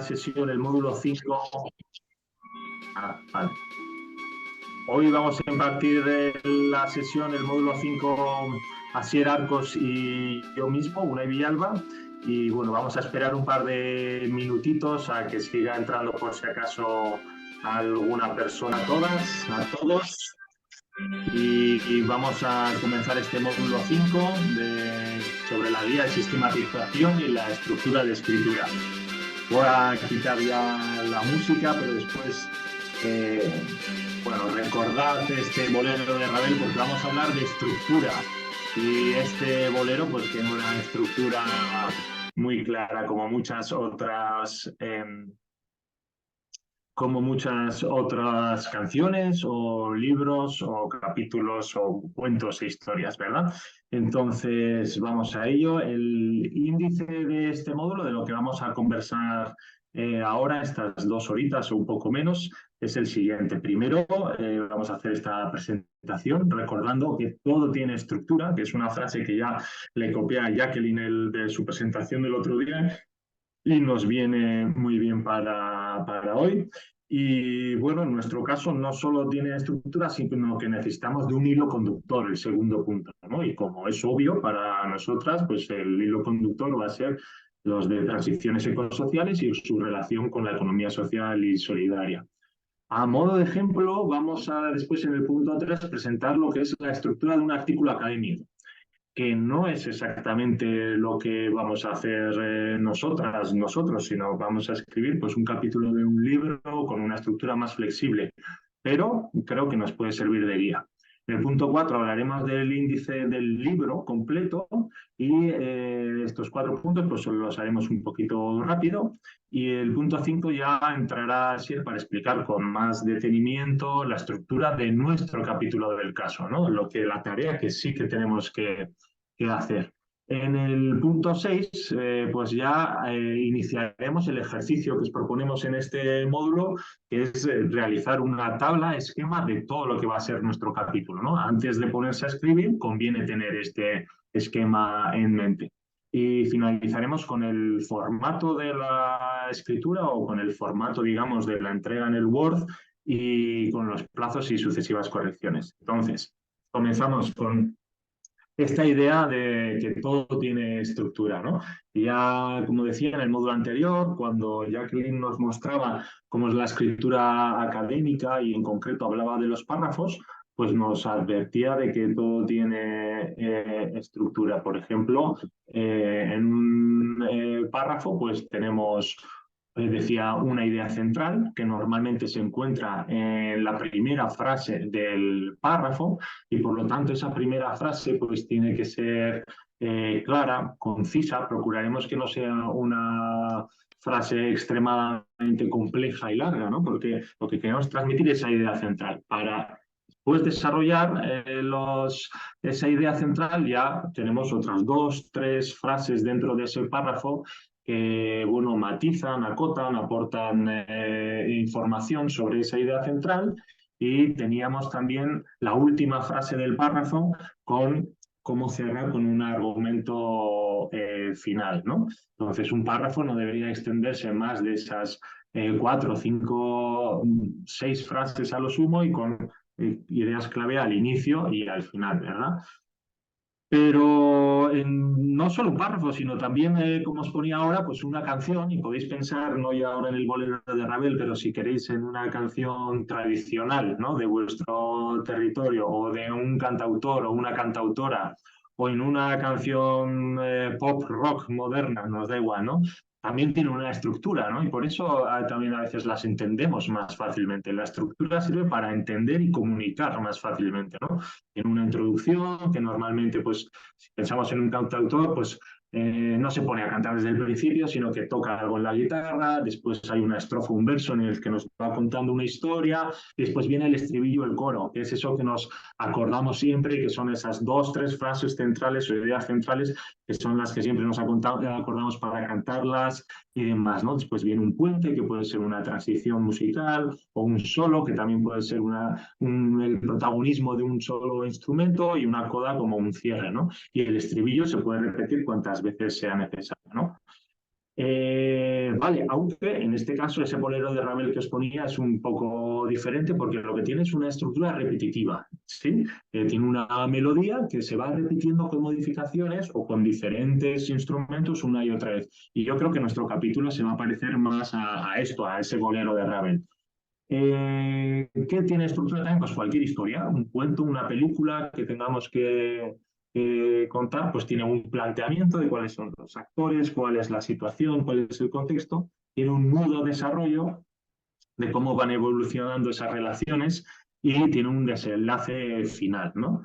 sesión, el módulo 5. Vale. Hoy vamos a impartir la sesión, el módulo 5, Asier Arcos y yo mismo, Unai Villalba. Y bueno, vamos a esperar un par de minutitos a que siga entrando por si acaso alguna persona, a todos. Y vamos a comenzar este módulo 5 sobre la guía de sistematización y la estructura de escritura. Voy a quitar ya la música, pero después, recordad este bolero de Ravel porque vamos a hablar de estructura. Y este bolero pues tiene una estructura muy clara, como muchas otras canciones o libros o capítulos o cuentos e historias, ¿verdad? Entonces, vamos a ello. El índice de este módulo, de lo que vamos a conversar ahora, estas 2 horitas o un poco menos, es el siguiente. Primero, vamos a hacer esta presentación recordando que todo tiene estructura, que es una frase que ya le copié a Jacqueline de su presentación del otro día, y nos viene muy bien para hoy. Y bueno, en nuestro caso no solo tiene estructura, sino que necesitamos de un hilo conductor, el segundo punto, ¿no? Y como es obvio para nosotras, pues el hilo conductor va a ser los de transiciones ecosociales y su relación con la economía social y solidaria. A modo de ejemplo, vamos a después en el punto 3 presentar lo que es la estructura de un artículo académico, que no es exactamente lo que vamos a hacer nosotros, sino vamos a escribir pues, un capítulo de un libro con una estructura más flexible, pero creo que nos puede servir de guía. En el punto 4 hablaremos del índice del libro completo y estos 4 puntos pues los haremos un poquito rápido. Y el punto 5 ya entrará Asier para explicar con más detenimiento la estructura de nuestro capítulo del caso, ¿no? La tarea que sí que tenemos que hacer. En el punto 6, pues ya iniciaremos el ejercicio que os proponemos en este módulo, que es realizar una tabla, esquema de todo lo que va a ser nuestro capítulo, ¿no? Antes de ponerse a escribir, conviene tener este esquema en mente. Y finalizaremos con el formato de la escritura o con el formato, digamos, de la entrega en el Word y con los plazos y sucesivas correcciones. Entonces, comenzamos con esta idea de que todo tiene estructura, ¿no? Y ya, como decía en el módulo anterior, cuando Jacqueline nos mostraba cómo es la escritura académica y en concreto hablaba de los párrafos, pues nos advertía de que todo tiene estructura. Por ejemplo, en un párrafo pues tenemos decía una idea central que normalmente se encuentra en la primera frase del párrafo y por lo tanto esa primera frase pues tiene que ser clara, concisa. Procuraremos que no sea una frase extremadamente compleja y larga, ¿no? Porque lo que queremos transmitir es esa idea central. Para después desarrollar esa idea central ya tenemos otras 2, 3 frases dentro de ese párrafo que bueno, matizan, acotan, aportan información sobre esa idea central. Y teníamos también la última frase del párrafo con cómo cerrar con un argumento final, ¿no? Entonces, un párrafo no debería extenderse más de esas 4, 5, 6 frases a lo sumo y con ideas clave al inicio y al final, ¿verdad? Pero no solo un párrafo, sino también, como os ponía ahora, pues una canción, y podéis pensar, no ya ahora en el bolero de Ravel, pero si queréis en una canción tradicional, ¿no? De vuestro territorio, o de un cantautor o una cantautora, o en una canción pop rock moderna, nos da igual, ¿no? También tiene una estructura, ¿no? Y por eso también a veces las entendemos más fácilmente. La estructura sirve para entender y comunicar más fácilmente, ¿no? En una introducción, que normalmente, pues, si pensamos en un cantautor, pues no se pone a cantar desde el principio, sino que toca algo en la guitarra, después hay una estrofa, un verso en el que nos va contando una historia, y después viene el estribillo, el coro, que es eso que nos acordamos siempre, que son esas 2, 3 frases centrales o ideas centrales, que son las que siempre nos acordamos para cantarlas y demás, ¿no? Después viene un puente, que puede ser una transición musical, o un solo, que también puede ser el protagonismo de un solo instrumento, y una coda como un cierre, ¿no? Y el estribillo se puede repetir cuantas veces sea necesario, ¿no? Vale, aunque en este caso ese bolero de Ravel que os ponía es un poco diferente porque lo que tiene es una estructura repetitiva, ¿sí? Tiene una melodía que se va repitiendo con modificaciones o con diferentes instrumentos una y otra vez. Y yo creo que nuestro capítulo se va a parecer más a esto, a ese bolero de Ravel. ¿Qué tiene estructura también? Pues cualquier historia, un cuento, una película que tengamos que contar, pues tiene un planteamiento de cuáles son los actores, cuál es la situación, cuál es el contexto, tiene un nudo desarrollo de cómo van evolucionando esas relaciones y tiene un desenlace final, ¿no?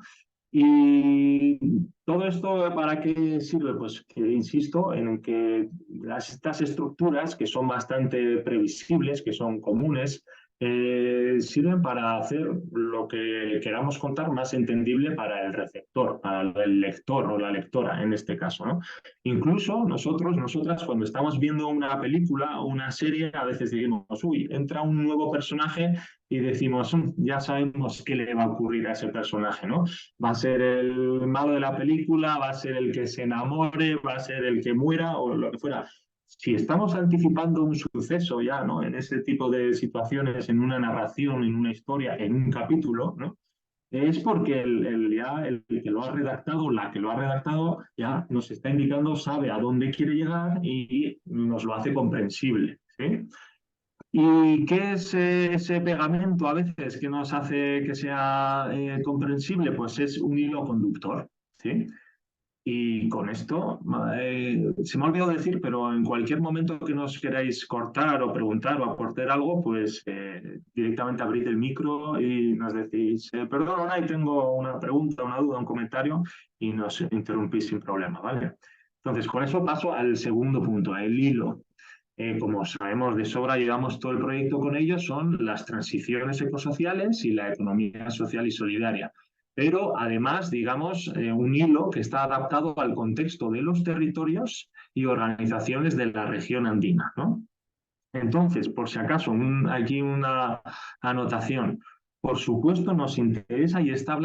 Y todo esto, ¿para qué sirve? Pues que insisto en que estas estructuras, que son bastante previsibles, que son comunes, sirven para hacer lo que queramos contar más entendible para el receptor, para el lector o la lectora en este caso, ¿no? Incluso nosotros, nosotras, cuando estamos viendo una película o una serie, a veces decimos, uy, entra un nuevo personaje y decimos, ya sabemos qué le va a ocurrir a ese personaje, ¿no? Va a ser el malo de la película, va a ser el que se enamore, va a ser el que muera o lo que fuera. Si estamos anticipando un suceso ya, ¿no? En ese tipo de situaciones, en una narración, en una historia, en un capítulo, ¿no? Es porque el que lo ha redactado, la que lo ha redactado, ya nos está indicando, sabe a dónde quiere llegar y nos lo hace comprensible, ¿sí? ¿Y qué es ese pegamento a veces que nos hace que sea comprensible? Pues es un hilo conductor, ¿sí? Y con esto, se me ha olvidado decir, pero en cualquier momento que nos queráis cortar o preguntar o aportar algo, pues directamente abrid el micro y nos decís, perdón, Unai, tengo una pregunta, una duda, un comentario, y nos interrumpís sin problema, ¿vale? Entonces, con eso paso al segundo punto, el hilo. Como sabemos de sobra, llevamos todo el proyecto con ellos, son las transiciones ecosociales y la economía social y solidaria. Pero además, digamos, un hilo que está adaptado al contexto de los territorios y organizaciones de la región andina, ¿no? Entonces, por si acaso, aquí una anotación. Por supuesto, nos interesa y está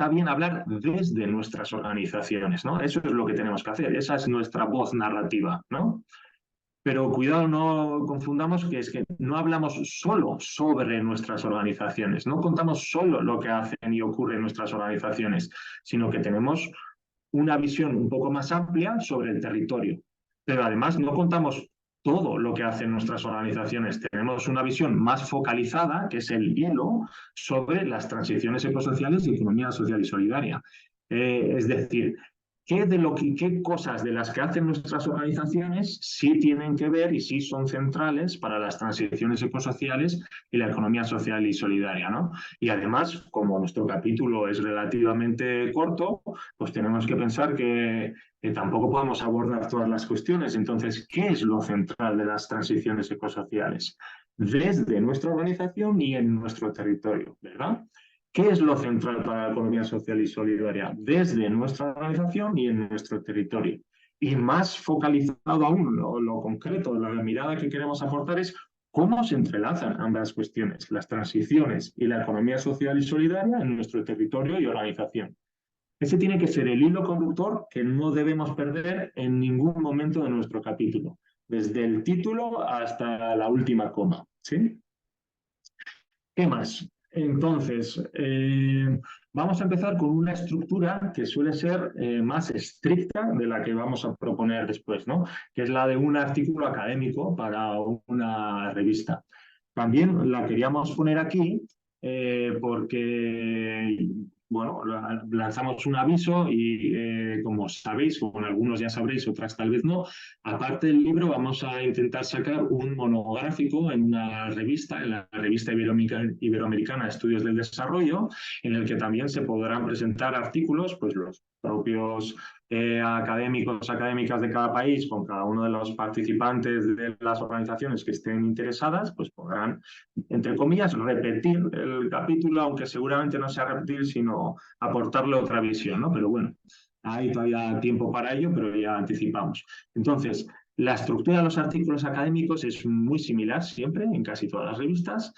bien hablar desde nuestras organizaciones, ¿no? Eso es lo que tenemos que hacer, esa es nuestra voz narrativa, ¿no? Pero cuidado, no confundamos que es que no hablamos solo sobre nuestras organizaciones, no contamos solo lo que hacen y ocurre en nuestras organizaciones, sino que tenemos una visión un poco más amplia sobre el territorio. Pero además no contamos todo lo que hacen nuestras organizaciones, tenemos una visión más focalizada, que es el hilo, sobre las transiciones ecosociales y economía social y solidaria. Es decir, qué cosas de las que hacen nuestras organizaciones sí tienen que ver y sí son centrales para las transiciones ecosociales y la economía social y solidaria, ¿no? Y además, como nuestro capítulo es relativamente corto, pues tenemos que pensar que tampoco podemos abordar todas las cuestiones. Entonces, ¿qué es lo central de las transiciones ecosociales? Desde nuestra organización y en nuestro territorio, ¿verdad? ¿Qué es lo central para la economía social y solidaria? Desde nuestra organización y en nuestro territorio. Y más focalizado aún, lo concreto, la mirada que queremos aportar es cómo se entrelazan ambas cuestiones, las transiciones y la economía social y solidaria en nuestro territorio y organización. Ese tiene que ser el hilo conductor que no debemos perder en ningún momento de nuestro capítulo, desde el título hasta la última coma, ¿sí? ¿Qué más? Entonces, vamos a empezar con una estructura que suele ser más estricta de la que vamos a proponer después, ¿no? Que es la de un artículo académico para una revista. También la queríamos poner aquí porque, bueno, lanzamos un aviso y, como sabéis, con algunos ya sabréis, otras tal vez no, aparte del libro vamos a intentar sacar un monográfico en una revista, en la revista Iberoamericana de Estudios del Desarrollo, en el que también se podrán presentar artículos, pues los propios académicos, académicas de cada país, con cada uno de los participantes de las organizaciones que estén interesadas, pues podrán, entre comillas, repetir el capítulo, aunque seguramente no sea repetir, sino aportarle otra visión, ¿no? Pero bueno, hay todavía tiempo para ello, pero ya anticipamos. Entonces, la estructura de los artículos académicos es muy similar siempre en casi todas las revistas,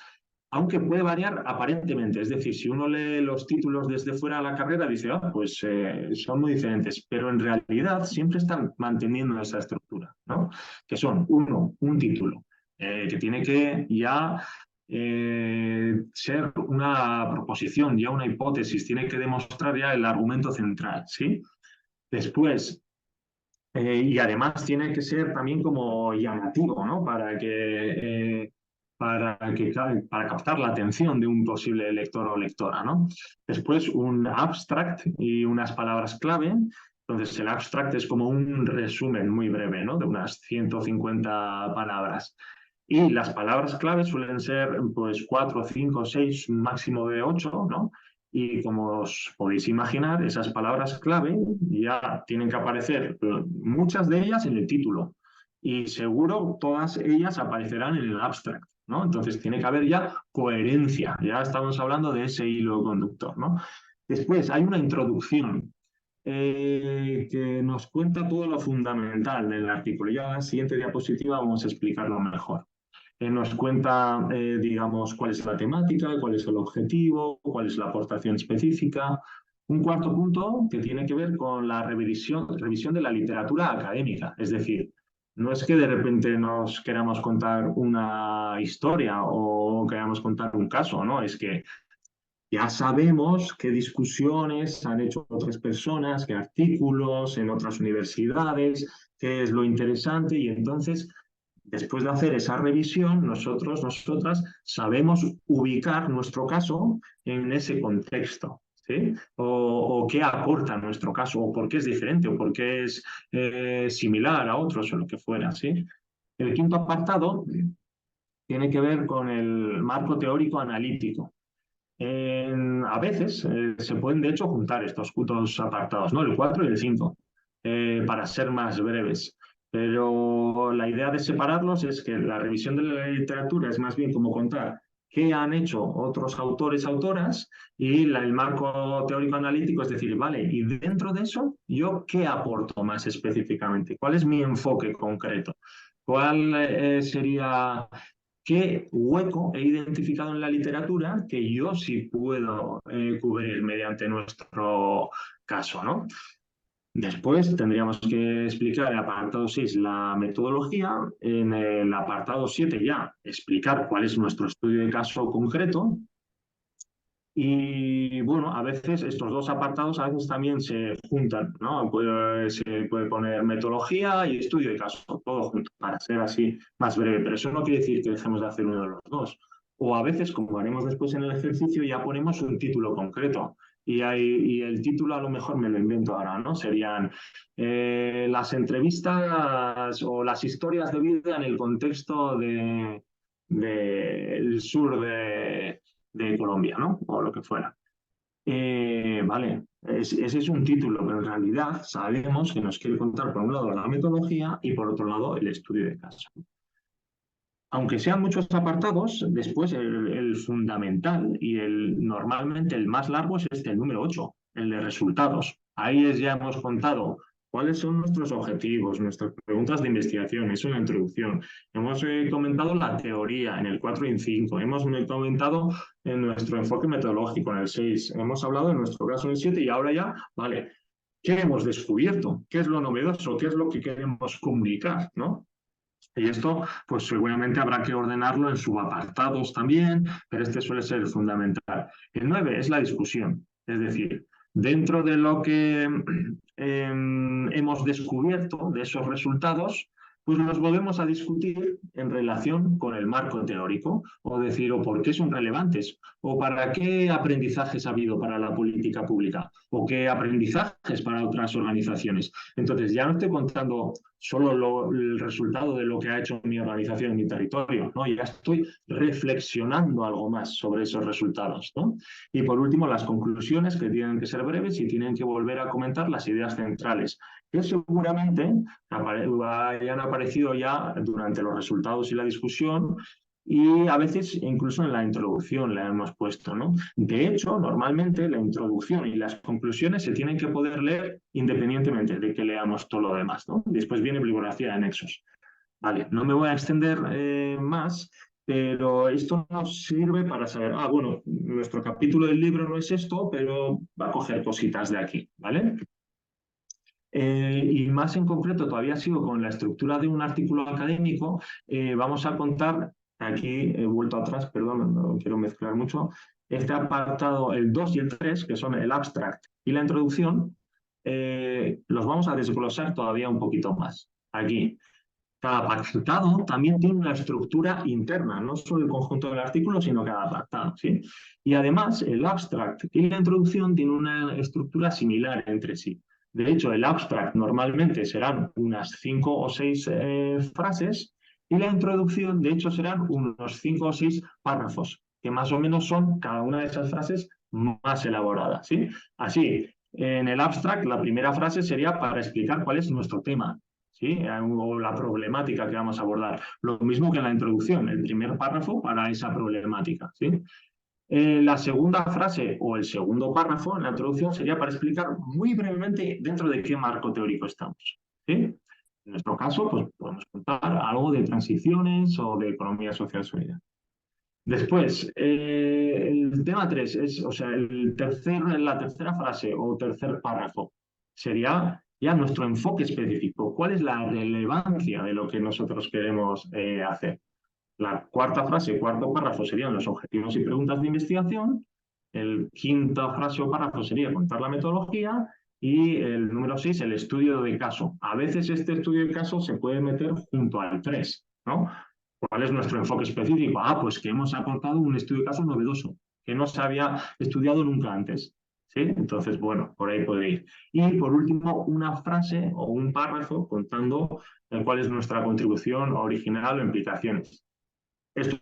aunque puede variar aparentemente. Es decir, si uno lee los títulos desde fuera de la carrera, dice, pues son muy diferentes, pero en realidad siempre están manteniendo esa estructura. lectura, ¿no? Que son, uno, un título, que tiene que ya ser una proposición, ya una hipótesis, tiene que demostrar ya el argumento central, ¿sí? Después, y además tiene que ser también como llamativo, ¿no? Para captar la atención de un posible lector o lectora, ¿no? Después un abstract y unas palabras clave. Entonces el abstract es como un resumen muy breve, ¿no? De unas 150 palabras. Y las palabras clave suelen ser pues 4, 5, 6, un máximo de 8, ¿no? Y como os podéis imaginar, esas palabras clave ya tienen que aparecer, muchas de ellas en el título, y seguro todas ellas aparecerán en el abstract, ¿no? Entonces tiene que haber ya coherencia, ya estamos hablando de ese hilo conductor, ¿no? Después hay una introducción que nos cuenta todo lo fundamental del artículo. Ya en la siguiente diapositiva vamos a explicarlo mejor. Nos cuenta, digamos, cuál es la temática, cuál es el objetivo, cuál es la aportación específica. Un cuarto punto que tiene que ver con la revisión de la literatura académica. Es decir, no es que de repente nos queramos contar una historia o queramos contar un caso, ¿no? Es que ya sabemos qué discusiones han hecho otras personas, qué artículos en otras universidades, qué es lo interesante y entonces después de hacer esa revisión, nosotras sabemos ubicar nuestro caso en ese contexto, ¿sí? O qué aporta nuestro caso, o por qué es diferente, o por qué es similar a otros, o lo que fuera, ¿sí? El quinto apartado tiene que ver con el marco teórico analítico. A veces se pueden, de hecho, juntar estos dos apartados, ¿no? El 4 y el 5, para ser más breves. Pero la idea de separarlos es que la revisión de la literatura es más bien como contar qué han hecho otros autores, autoras, y el marco teórico analítico es decir, vale, y dentro de eso, ¿yo qué aporto más específicamente? ¿Cuál es mi enfoque concreto? ¿Cuál sería qué hueco he identificado en la literatura que yo sí puedo cubrir mediante nuestro caso, ¿no? Después tendríamos que explicar en el apartado 6 la metodología, en el apartado 7 ya explicar cuál es nuestro estudio de caso concreto. Y bueno, a veces estos dos apartados a veces también se juntan, ¿no? Se puede poner metodología y estudio de caso, todo junto, para ser así más breve, pero eso no quiere decir que dejemos de hacer uno de los dos. O a veces, como haremos después en el ejercicio, ya ponemos un título concreto. Y el título a lo mejor me lo invento ahora, ¿no? Serían las entrevistas o las historias de vida en el contexto del sur de Colombia, ¿no? O lo que fuera. Vale, ese es un título, pero en realidad sabemos que nos quiere contar por un lado la metodología y por otro lado el estudio de caso. Aunque sean muchos apartados, después el fundamental y normalmente el más largo es el número 8, el de resultados. Ahí ya hemos contado cuáles son nuestros objetivos, nuestras preguntas de investigación, es una introducción. Hemos comentado la teoría en el 4 y en 5, hemos comentado en nuestro enfoque metodológico en el 6, hemos hablado en nuestro caso en el 7 y ahora ya, vale, ¿qué hemos descubierto? ¿Qué es lo novedoso? ¿Qué es lo que queremos comunicar? ¿No? Y esto, pues seguramente habrá que ordenarlo en subapartados también, pero este suele ser el fundamental. El 9 es la discusión, es decir, dentro de lo que hemos descubierto de esos resultados, pues los volvemos a discutir en relación con el marco teórico, o decir, o por qué son relevantes, o para qué aprendizajes ha habido para la política pública, o qué aprendizajes para otras organizaciones. Entonces, ya no estoy contando solo el resultado de lo que ha hecho mi organización en mi territorio, ¿no? Ya estoy reflexionando algo más sobre esos resultados, ¿no? Y por último, las conclusiones que tienen que ser breves y tienen que volver a comentar las ideas centrales, que seguramente hayan aparecido ya durante los resultados y la discusión y a veces incluso en la introducción la hemos puesto, ¿no? De hecho, normalmente la introducción y las conclusiones se tienen que poder leer independientemente de que leamos todo lo demás, ¿no? Después viene bibliografía de anexos. Vale, no me voy a extender más, pero esto nos sirve para saber, bueno, nuestro capítulo del libro no es esto, pero va a coger cositas de aquí, ¿vale? Y más en concreto, todavía sigo con la estructura de un artículo académico. Vamos a contar, aquí he vuelto atrás, perdón, no quiero mezclar mucho, este apartado, el 2 y el 3, que son el abstract y la introducción, los vamos a desglosar todavía un poquito más. Aquí, cada apartado también tiene una estructura interna, no solo el conjunto del artículo, sino cada apartado, ¿sí? Y además, el abstract y la introducción tienen una estructura similar entre sí. De hecho, el abstract normalmente serán unas 5 o 6 frases y la introducción, de hecho, serán unos 5 o 6 párrafos, que más o menos son cada una de esas frases más elaboradas, ¿sí? Así, en el abstract, la primera frase sería para explicar cuál es nuestro tema, ¿sí? O la problemática que vamos a abordar. Lo mismo que en la introducción, el primer párrafo para esa problemática, ¿sí? La segunda frase o el segundo párrafo en la introducción sería para explicar muy brevemente dentro de qué marco teórico estamos, ¿sí? En nuestro caso, pues podemos contar algo de transiciones o de economía social solidaria. Después, el tema 3 es, o sea, la tercera frase o tercer párrafo sería ya nuestro enfoque específico. ¿Cuál es la relevancia de lo que nosotros queremos hacer? La cuarta frase, cuarto párrafo serían los objetivos y preguntas de investigación. El quinta frase o párrafo sería contar la metodología. Y el número 6, el estudio de caso. A veces este estudio de caso se puede meter junto al 3, ¿no? ¿Cuál es nuestro enfoque específico? Ah, pues que hemos aportado un estudio de caso novedoso, que no se había estudiado nunca antes. ¿Sí? Entonces, bueno, por ahí puede ir. Y por último, una frase o un párrafo contando cuál es nuestra contribución original o implicaciones. Esto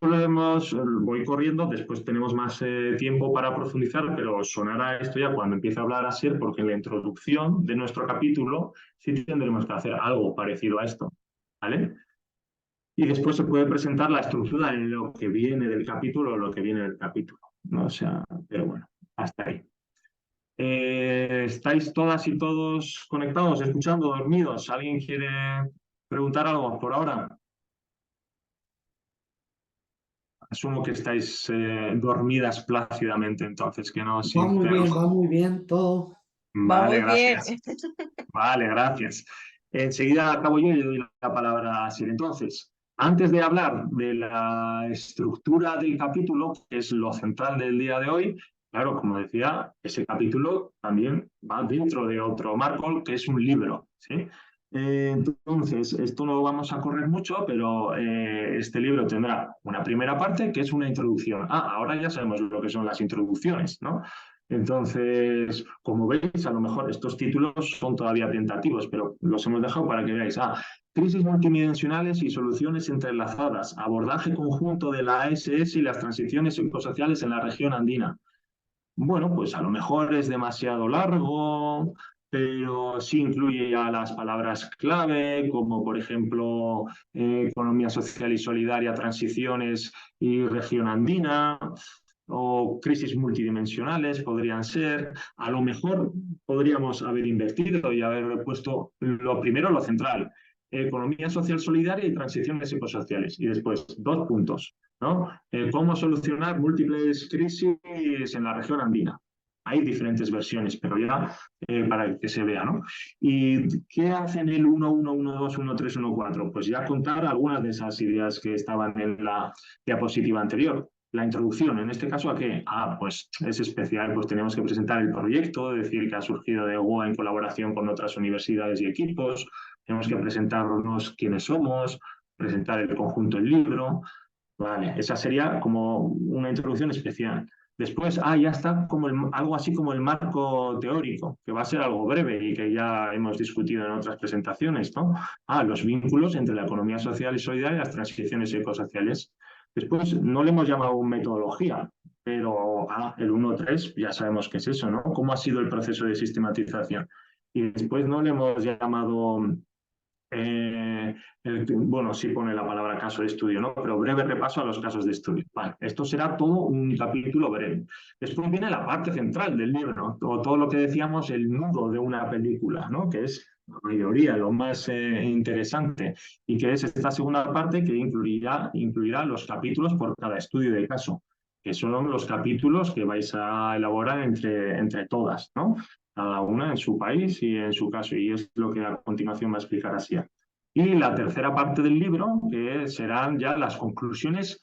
voy corriendo, después tenemos más tiempo para profundizar, pero sonará esto ya cuando empiece a hablar así, porque en la introducción de nuestro capítulo sí tendremos que hacer algo parecido a esto, ¿vale? Y después se puede presentar la estructura en lo que viene del capítulo o lo que viene del capítulo, ¿no? O sea, pero bueno, hasta ahí. ¿Estáis todas y todos conectados, escuchando, dormidos? ¿Alguien quiere preguntar algo por ahora? Asumo que estáis dormidas plácidamente, entonces, que no os Va muy bien todo. Va Vale, muy bien. gracias. Vale, gracias. Enseguida acabo yo y le doy la palabra a Sir. Entonces, antes de hablar de la estructura del capítulo, que es lo central del día de hoy, claro, como decía, ese capítulo también va dentro de otro marco, que es un libro, ¿sí? Entonces, esto no vamos a correr mucho, pero este libro tendrá una primera parte que es una introducción. Ah, ahora ya sabemos lo que son las introducciones, ¿no? Entonces, como veis, a lo mejor estos títulos son todavía tentativos, pero los hemos dejado para que veáis. Crisis multidimensionales y soluciones entrelazadas, abordaje conjunto de la ASS y las transiciones ecosociales en la región andina. Bueno, pues a lo mejor es demasiado largo, pero sí incluye ya las palabras clave, como por ejemplo economía social y solidaria, transiciones y región andina, o crisis multidimensionales podrían ser. A lo mejor podríamos haber invertido y haber puesto lo primero, lo central, economía social solidaria y transiciones ecosociales. Y después, 2 puntos, ¿no? ¿Cómo solucionar múltiples crisis en la región andina? Hay diferentes versiones, pero ya para que se vea, ¿no? ¿Y qué hacen el 1.1, 1.2, 1.3, 1.4? Pues ya contar algunas de esas ideas que estaban en la diapositiva anterior. La introducción, en este caso, ¿a qué? Pues es especial, pues tenemos que presentar el proyecto, decir que ha surgido de GOA en colaboración con otras universidades y equipos, tenemos que presentarnos quiénes somos, presentar el conjunto del libro, vale, esa sería como una introducción especial. Después, ya está como algo así como el marco teórico, que va a ser algo breve y que ya hemos discutido en otras presentaciones, ¿no? Los vínculos entre la economía social y solidaria y las transiciones ecosociales. Después, no le hemos llamado metodología, pero el 1.3 ya sabemos qué es eso, ¿no? ¿Cómo ha sido el proceso de sistematización? Y después no le hemos llamado bueno, sí pone la palabra caso de estudio, ¿no? Pero breve repaso a los casos de estudio. Vale, esto será todo un capítulo breve. Después viene la parte central del libro, ¿no? Todo lo que decíamos, el nudo de una película, ¿no? Que es la mayoría, lo más interesante, y que es esta segunda parte que incluirá los capítulos por cada estudio de caso, que son los capítulos que vais a elaborar entre todas, ¿no? cada una en su país y en su caso, y es lo que a continuación va a explicar así. Y la tercera parte del libro, que serán ya las conclusiones,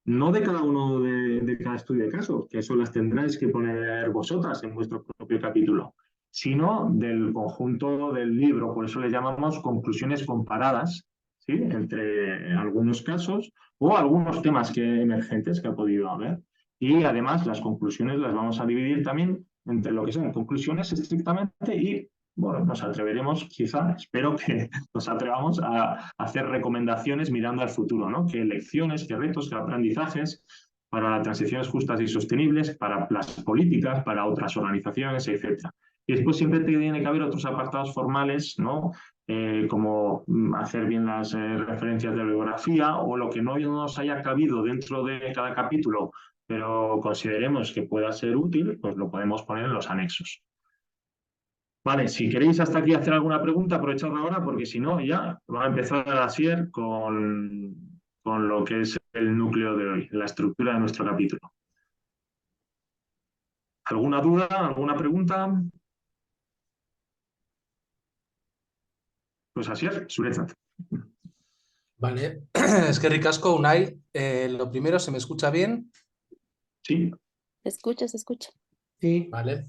no de cada uno de cada estudio de caso, que eso las tendráis que poner vosotras en vuestro propio capítulo, sino del conjunto del libro. Por eso le llamamos conclusiones comparadas, ¿sí? Entre algunos casos o algunos temas emergentes que ha podido haber. Y además las conclusiones las vamos a dividir también entre lo que son conclusiones estrictamente y, bueno, nos atreveremos, quizá, espero que nos atrevamos a hacer recomendaciones mirando al futuro, ¿no? Qué lecciones, qué retos, qué aprendizajes para transiciones justas y sostenibles, para las políticas, para otras organizaciones, etcétera. Y después siempre tiene que haber otros apartados formales, ¿no? Como hacer bien las referencias de bibliografía o lo que no nos haya cabido dentro de cada capítulo, pero consideremos que pueda ser útil, pues lo podemos poner en los anexos. Vale, si queréis hasta aquí hacer alguna pregunta, aprovechad ahora, porque si no, ya va a empezar Asier con lo que es el núcleo de hoy, la estructura de nuestro capítulo. ¿Alguna duda? ¿Alguna pregunta? Pues Asier, Suretzat. Vale, es que ricasco, Unai. Lo primero, ¿se me escucha bien? Sí. Se escucha, se escucha. Sí, Vale.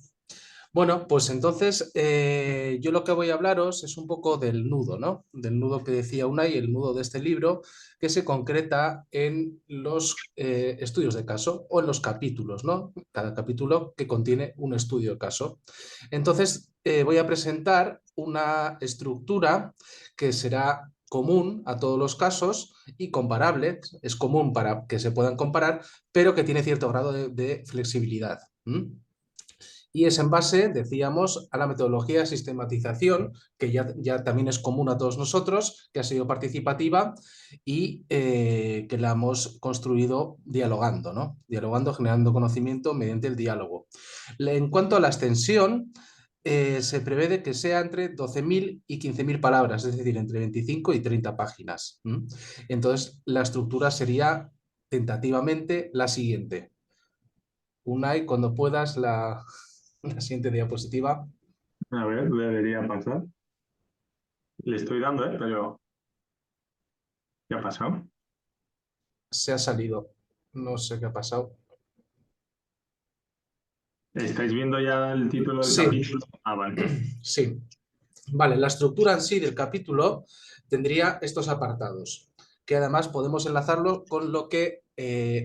Bueno, pues entonces yo lo que voy a hablaros es un poco del nudo, ¿no? Del nudo que decía Unai, el nudo de este libro, que se concreta en los estudios de caso o en los capítulos, ¿no? Cada capítulo que contiene un estudio de caso. Entonces voy a presentar una estructura que será común a todos los casos y comparable, es común para que se puedan comparar, pero que tiene cierto grado de flexibilidad. Y es en base, decíamos, a la metodología de sistematización, que ya también es común a todos nosotros, que ha sido participativa y que la hemos construido dialogando, ¿no? Dialogando, generando conocimiento mediante el diálogo. En cuanto a la extensión, se prevé de que sea entre 12.000 y 15.000 palabras, es decir, entre 25 y 30 páginas. Entonces, la estructura sería tentativamente la siguiente. Unai, cuando puedas, la siguiente diapositiva. A ver, debería pasar. Le estoy dando, pero ¿qué ha pasado? Se ha salido. No sé qué ha pasado. ¿Estáis viendo ya el título del Sí. capítulo? Ah, vale. Sí. Vale, la estructura en sí del capítulo tendría estos apartados, que además podemos enlazarlo con lo que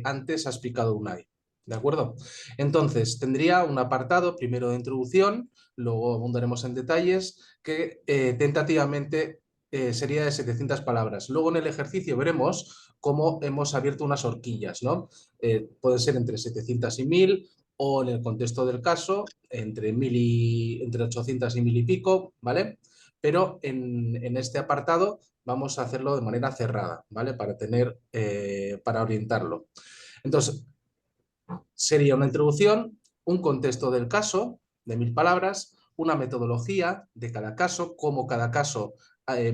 antes ha explicado Unai. ¿De acuerdo? Entonces, tendría un apartado primero de introducción, luego abundaremos en detalles, que tentativamente sería de 700 palabras. Luego en el ejercicio veremos cómo hemos abierto unas horquillas, ¿no? Pueden ser entre 700 y 1000, o en el contexto del caso, entre 800 y 1000 y pico, ¿vale? Pero en este apartado vamos a hacerlo de manera cerrada, ¿vale? Para orientarlo. Entonces, sería una introducción, un contexto del caso de 1000 palabras, una metodología de cada caso, cómo cada caso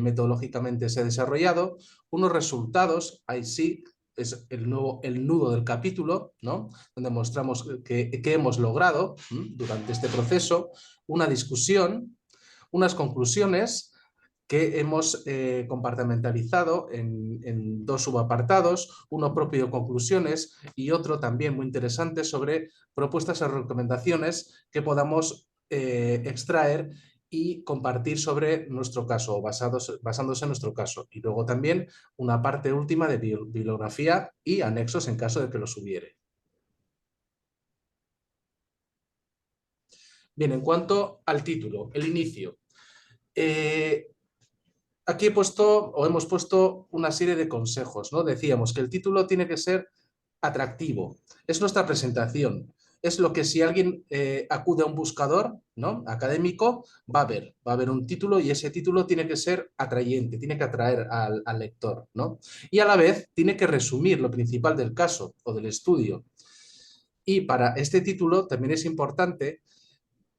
metodológicamente se ha desarrollado, unos resultados, ahí sí, es el nudo del capítulo, ¿no? Donde mostramos qué hemos logrado durante este proceso, una discusión, unas conclusiones que hemos compartimentalizado en dos subapartados, uno propio de conclusiones y otro también muy interesante sobre propuestas y recomendaciones que podamos extraer y compartir sobre nuestro caso, basándose en nuestro caso. Y luego también una parte última de bibliografía y anexos en caso de que los hubiere. Bien, en cuanto al título, el inicio. Aquí hemos puesto una serie de consejos, ¿no? Decíamos que el título tiene que ser atractivo. Es nuestra presentación. Es lo que si alguien acude a un buscador, ¿no? Académico, va a ver un título y ese título tiene que ser atrayente, tiene que atraer al lector, ¿no? Y a la vez tiene que resumir lo principal del caso o del estudio. Y para este título también es importante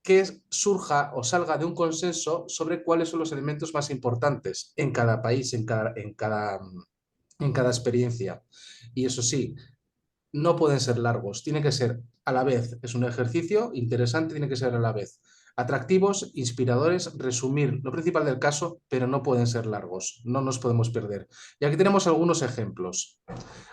que surja o salga de un consenso sobre cuáles son los elementos más importantes en cada país, en cada experiencia. Y eso sí, no pueden ser largos, tiene que ser a la vez, es un ejercicio interesante, tiene que ser a la vez Atractivos, inspiradores, resumir lo principal del caso, pero no pueden ser largos, no nos podemos perder. Y aquí tenemos algunos ejemplos.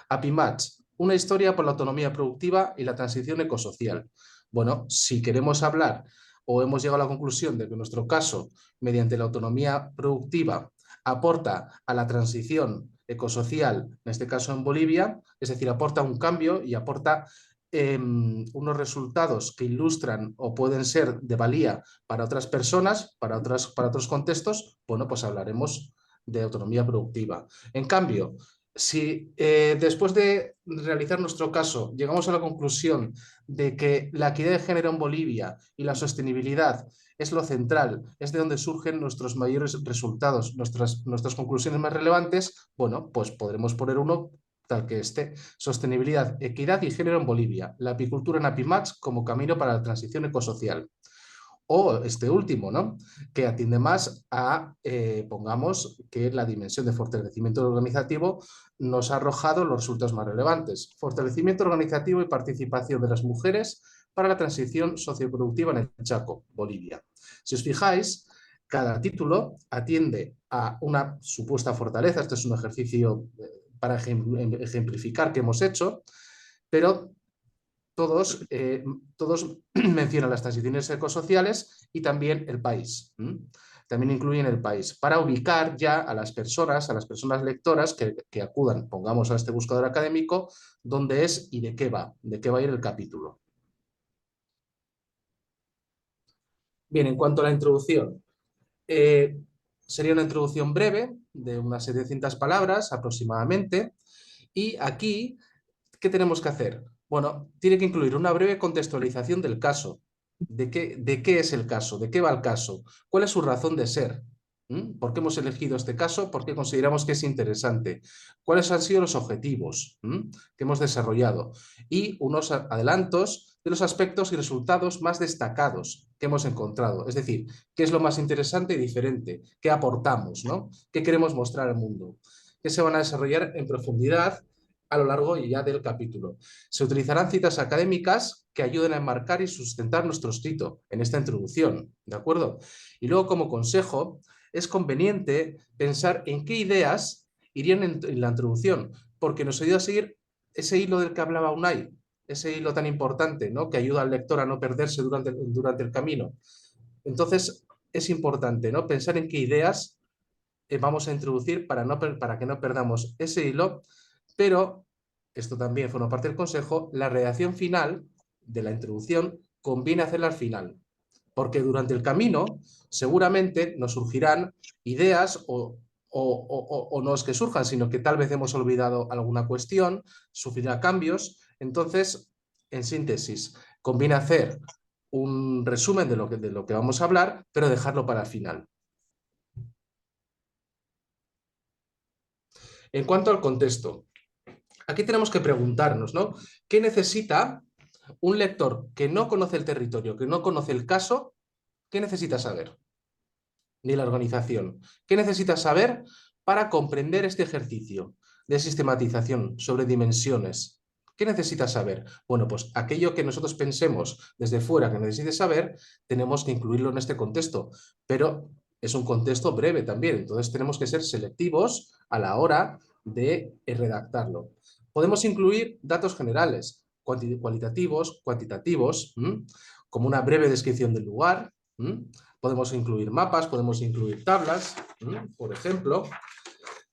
APIMATCH, una historia por la autonomía productiva y la transición ecosocial. Bueno, si queremos hablar o hemos llegado a la conclusión de que nuestro caso, mediante la autonomía productiva, aporta a la transición ecosocial, en este caso en Bolivia, es decir, aporta un cambio y aporta unos resultados que ilustran o pueden ser de valía para otras personas, para otros contextos, bueno, pues hablaremos de autonomía productiva. En cambio, si después de realizar nuestro caso llegamos a la conclusión de que la equidad de género en Bolivia y la sostenibilidad es lo central, es de donde surgen nuestros mayores resultados, nuestras conclusiones más relevantes, bueno, pues podremos poner uno tal que esté. Sostenibilidad, equidad y género en Bolivia. La apicultura en Apimax como camino para la transición ecosocial. O este último, ¿no? Que atiende más a, pongamos, que la dimensión de fortalecimiento organizativo nos ha arrojado los resultados más relevantes. Fortalecimiento organizativo y participación de las mujeres para la transición socioproductiva en el Chaco, Bolivia. Si os fijáis, cada título atiende a una supuesta fortaleza. Este es un ejercicio para ejemplificar que hemos hecho, pero todos mencionan las transiciones ecosociales y también el país. También incluyen el país, para ubicar ya a las personas lectoras que acudan, pongamos a este buscador académico, dónde es y de qué va a ir el capítulo. Bien, en cuanto a la introducción, sería una introducción breve de unas 700 palabras aproximadamente, y aquí, ¿qué tenemos que hacer? Bueno, tiene que incluir una breve contextualización del caso. ¿De qué es el caso? ¿De qué va el caso? ¿Cuál es su razón de ser? ¿Por qué hemos elegido este caso? ¿Por qué consideramos que es interesante? ¿Cuáles han sido los objetivos que hemos desarrollado? Y unos adelantos de los aspectos y resultados más destacados que hemos encontrado. Es decir, qué es lo más interesante y diferente, qué aportamos, ¿no? ¿Qué queremos mostrar al mundo? Que se van a desarrollar en profundidad a lo largo ya del capítulo. Se utilizarán citas académicas que ayuden a enmarcar y sustentar nuestro escrito en esta introducción, ¿de acuerdo? Y luego, como consejo, es conveniente pensar en qué ideas irían en la introducción, porque nos ayuda a seguir ese hilo del que hablaba Unai, ese hilo tan importante, ¿no? Que ayuda al lector a no perderse durante el camino. Entonces, es importante, ¿no? Pensar en qué ideas vamos a introducir para que no perdamos ese hilo, pero esto también forma parte del consejo, la redacción final de la introducción conviene hacerla al final, porque durante el camino seguramente nos surgirán ideas o no es que surjan, sino que tal vez hemos olvidado alguna cuestión, sufrirá cambios. Entonces, en síntesis, conviene hacer un resumen de lo que vamos a hablar, pero dejarlo para el final. En cuanto al contexto, aquí tenemos que preguntarnos, ¿no? ¿Qué necesita un lector que no conoce el territorio, que no conoce el caso? ¿Qué necesita saber? Ni la organización. ¿Qué necesita saber para comprender este ejercicio de sistematización sobre dimensiones? ¿Qué necesita saber? Bueno, pues aquello que nosotros pensemos desde fuera que necesite saber, tenemos que incluirlo en este contexto, pero es un contexto breve también, entonces tenemos que ser selectivos a la hora de redactarlo. Podemos incluir datos generales, cualitativos, cuantitativos, como una breve descripción del lugar. Podemos incluir mapas, podemos incluir tablas, por ejemplo,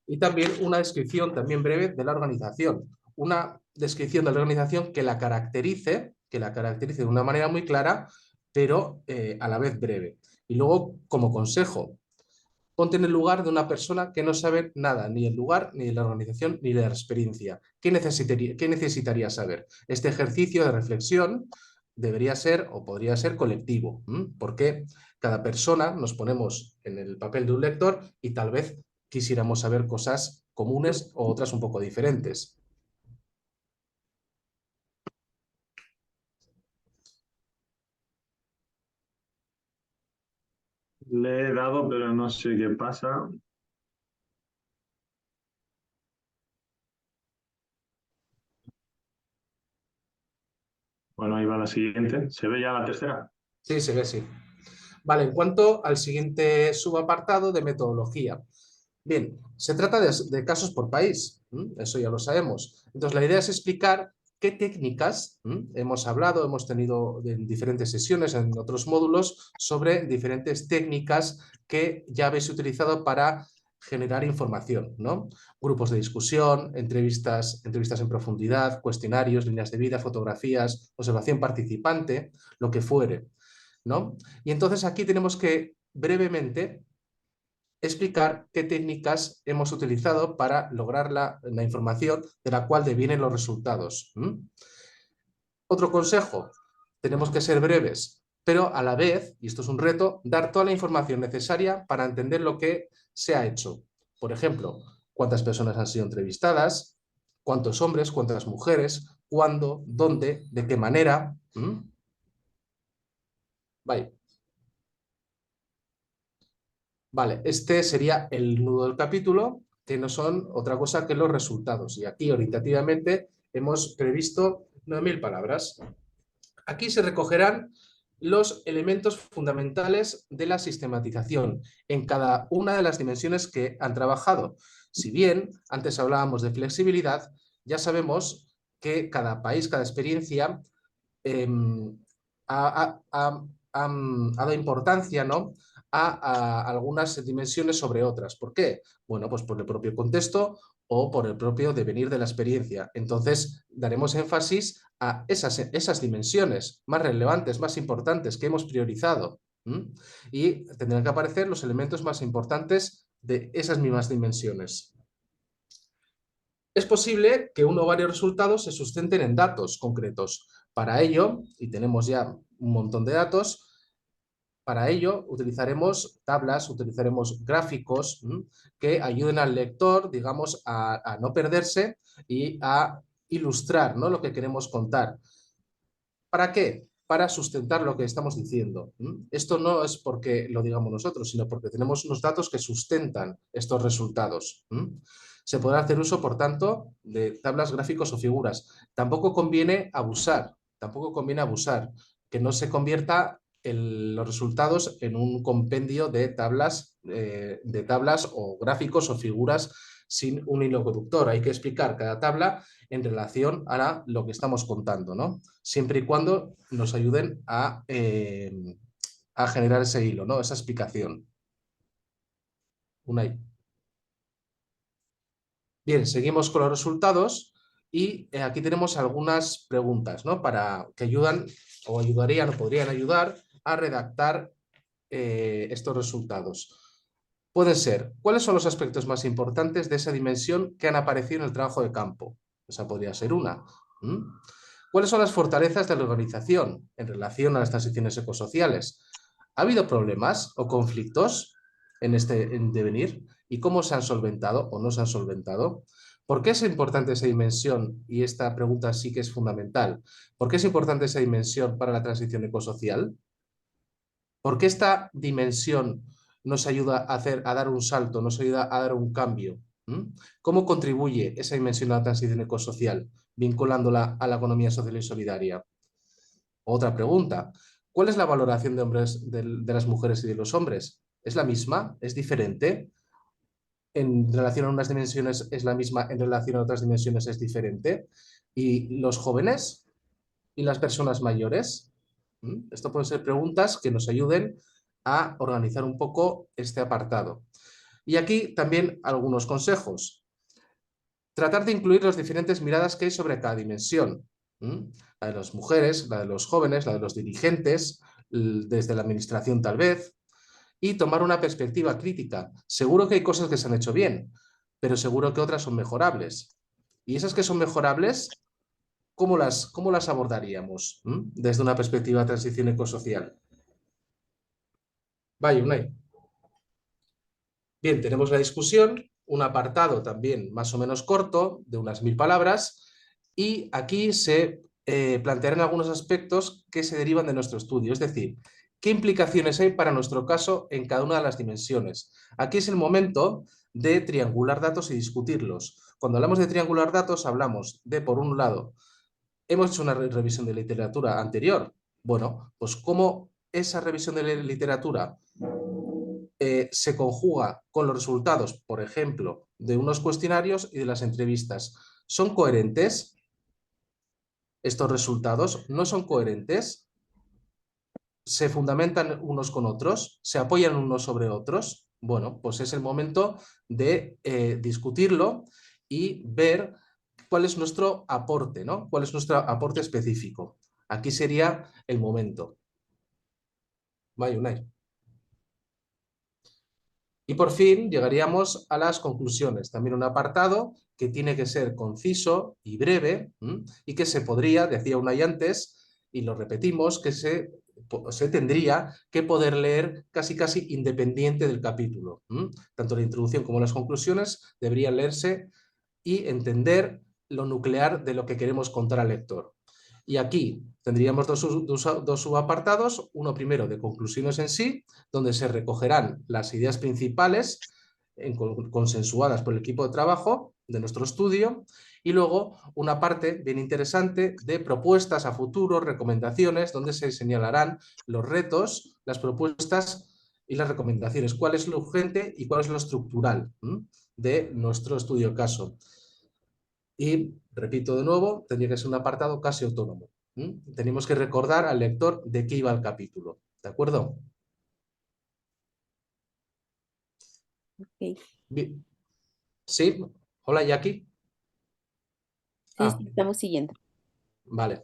y también una descripción también breve de la organización. Una descripción de la organización que la caracterice de una manera muy clara, pero a la vez breve. Y luego, como consejo, ponte en el lugar de una persona que no sabe nada, ni el lugar, ni de la organización, ni de la experiencia. ¿Qué necesitaría saber? Este ejercicio de reflexión debería ser o podría ser colectivo, porque cada persona nos ponemos en el papel de un lector y tal vez quisiéramos saber cosas comunes o otras un poco diferentes. Le he dado, pero no sé qué pasa. Bueno, ahí va la siguiente. ¿Se ve ya la tercera? Sí, se ve, sí. Vale, en cuanto al siguiente subapartado de metodología. Bien, se trata de casos por país, eso ya lo sabemos. Entonces, la idea es explicar qué técnicas, hemos hablado, hemos tenido en diferentes sesiones, en otros módulos, sobre diferentes técnicas que ya habéis utilizado para generar información, ¿no? Grupos de discusión, entrevistas en profundidad, cuestionarios, líneas de vida, fotografías, observación participante, lo que fuere, ¿no? Y entonces aquí tenemos que brevemente explicar qué técnicas hemos utilizado para lograr la información de la cual devienen los resultados. Otro consejo, tenemos que ser breves, pero a la vez, y esto es un reto, dar toda la información necesaria para entender lo que se ha hecho. Por ejemplo, cuántas personas han sido entrevistadas, cuántos hombres, cuántas mujeres, cuándo, dónde, de qué manera. Vale, este sería el nudo del capítulo, que no son otra cosa que los resultados. Y aquí orientativamente hemos previsto 9.000 palabras. Aquí se recogerán los elementos fundamentales de la sistematización en cada una de las dimensiones que han trabajado. Si bien antes hablábamos de flexibilidad, ya sabemos que cada país, cada experiencia ha dado importancia, ¿no?, a algunas dimensiones sobre otras. ¿Por qué? Bueno, pues por el propio contexto o por el propio devenir de la experiencia. Entonces, daremos énfasis a esas dimensiones más relevantes, más importantes que hemos priorizado. Y tendrán que aparecer los elementos más importantes de esas mismas dimensiones. Es posible que uno o varios resultados se sustenten en datos concretos. Para ello, y tenemos ya un montón de datos, para ello utilizaremos tablas, utilizaremos gráficos que ayuden al lector, digamos, a no perderse y a ilustrar, ¿no?, lo que queremos contar. ¿Para qué? Para sustentar lo que estamos diciendo. Esto no es porque lo digamos nosotros, sino porque tenemos unos datos que sustentan estos resultados. Se podrá hacer uso, por tanto, de tablas, gráficos o figuras. Tampoco conviene abusar, que no se convierta los resultados en un compendio de tablas o gráficos o figuras sin un hilo conductor. Hay que explicar cada tabla en relación a lo que estamos contando, ¿no? Siempre y cuando nos ayuden a generar ese hilo, ¿no?, esa explicación. Unai. Bien, seguimos con los resultados y aquí tenemos algunas preguntas, ¿no?, que ayudan o ayudarían o podrían ayudar a redactar estos resultados. Pueden ser, ¿cuáles son los aspectos más importantes de esa dimensión que han aparecido en el trabajo de campo? Esa podría ser una. ¿Cuáles son las fortalezas de la organización en relación a las transiciones ecosociales? ¿Ha habido problemas o conflictos en devenir? ¿Y cómo se han solventado o no se han solventado? ¿Por qué es importante esa dimensión? Y esta pregunta sí que es fundamental. ¿Por qué es importante esa dimensión para la transición ecosocial? ¿Por qué esta dimensión nos ayuda a dar un salto, nos ayuda a dar un cambio? ¿Cómo contribuye esa dimensión a la transición ecosocial, vinculándola a la economía social y solidaria? Otra pregunta, ¿cuál es la valoración de las mujeres y de los hombres? ¿Es la misma? ¿Es diferente? ¿En relación a unas dimensiones es la misma, en relación a otras dimensiones es diferente? ¿Y los jóvenes? ¿Y las personas mayores? Esto pueden ser preguntas que nos ayuden a organizar un poco este apartado. Y aquí también algunos consejos. Tratar de incluir las diferentes miradas que hay sobre cada dimensión. La de las mujeres, la de los jóvenes, la de los dirigentes, desde la administración tal vez, y tomar una perspectiva crítica. Seguro que hay cosas que se han hecho bien, pero seguro que otras son mejorables. Y esas que son mejorables, ¿cómo las abordaríamos desde una perspectiva de transición ecosocial? Vaya, Unai. Bien, tenemos la discusión, un apartado también más o menos corto, de unas 1000 palabras, y aquí se plantearán algunos aspectos que se derivan de nuestro estudio, es decir, qué implicaciones hay para nuestro caso en cada una de las dimensiones. Aquí es el momento de triangular datos y discutirlos. Cuando hablamos de triangular datos, hablamos de, por un lado, hemos hecho una revisión de literatura anterior. Bueno, pues cómo esa revisión de la literatura se conjuga con los resultados, por ejemplo, de unos cuestionarios y de las entrevistas. ¿Son coherentes estos resultados? ¿No son coherentes? ¿Se fundamentan unos con otros? ¿Se apoyan unos sobre otros? Bueno, pues es el momento de discutirlo y ver cuál es nuestro aporte, ¿no? ¿Cuál es nuestro aporte específico? Aquí sería el momento. Vaya, Unai. Y por fin llegaríamos a las conclusiones. También un apartado que tiene que ser conciso y breve y que se podría, decía Unai antes, y lo repetimos, que se tendría que poder leer casi independiente del capítulo. Tanto la introducción como las conclusiones deberían leerse y entender lo nuclear de lo que queremos contar al lector. Y aquí tendríamos dos subapartados, uno primero de conclusiones en sí, donde se recogerán las ideas principales consensuadas por el equipo de trabajo de nuestro estudio, y luego una parte bien interesante de propuestas a futuro, recomendaciones, donde se señalarán los retos, las propuestas y las recomendaciones, cuál es lo urgente y cuál es lo estructural de nuestro estudio caso. Y, repito de nuevo, tendría que ser un apartado casi autónomo. Tenemos que recordar al lector de qué iba el capítulo. ¿De acuerdo? Okay. Bien. ¿Sí? Hola, Jackie. Sí, sí, estamos siguiendo. Vale.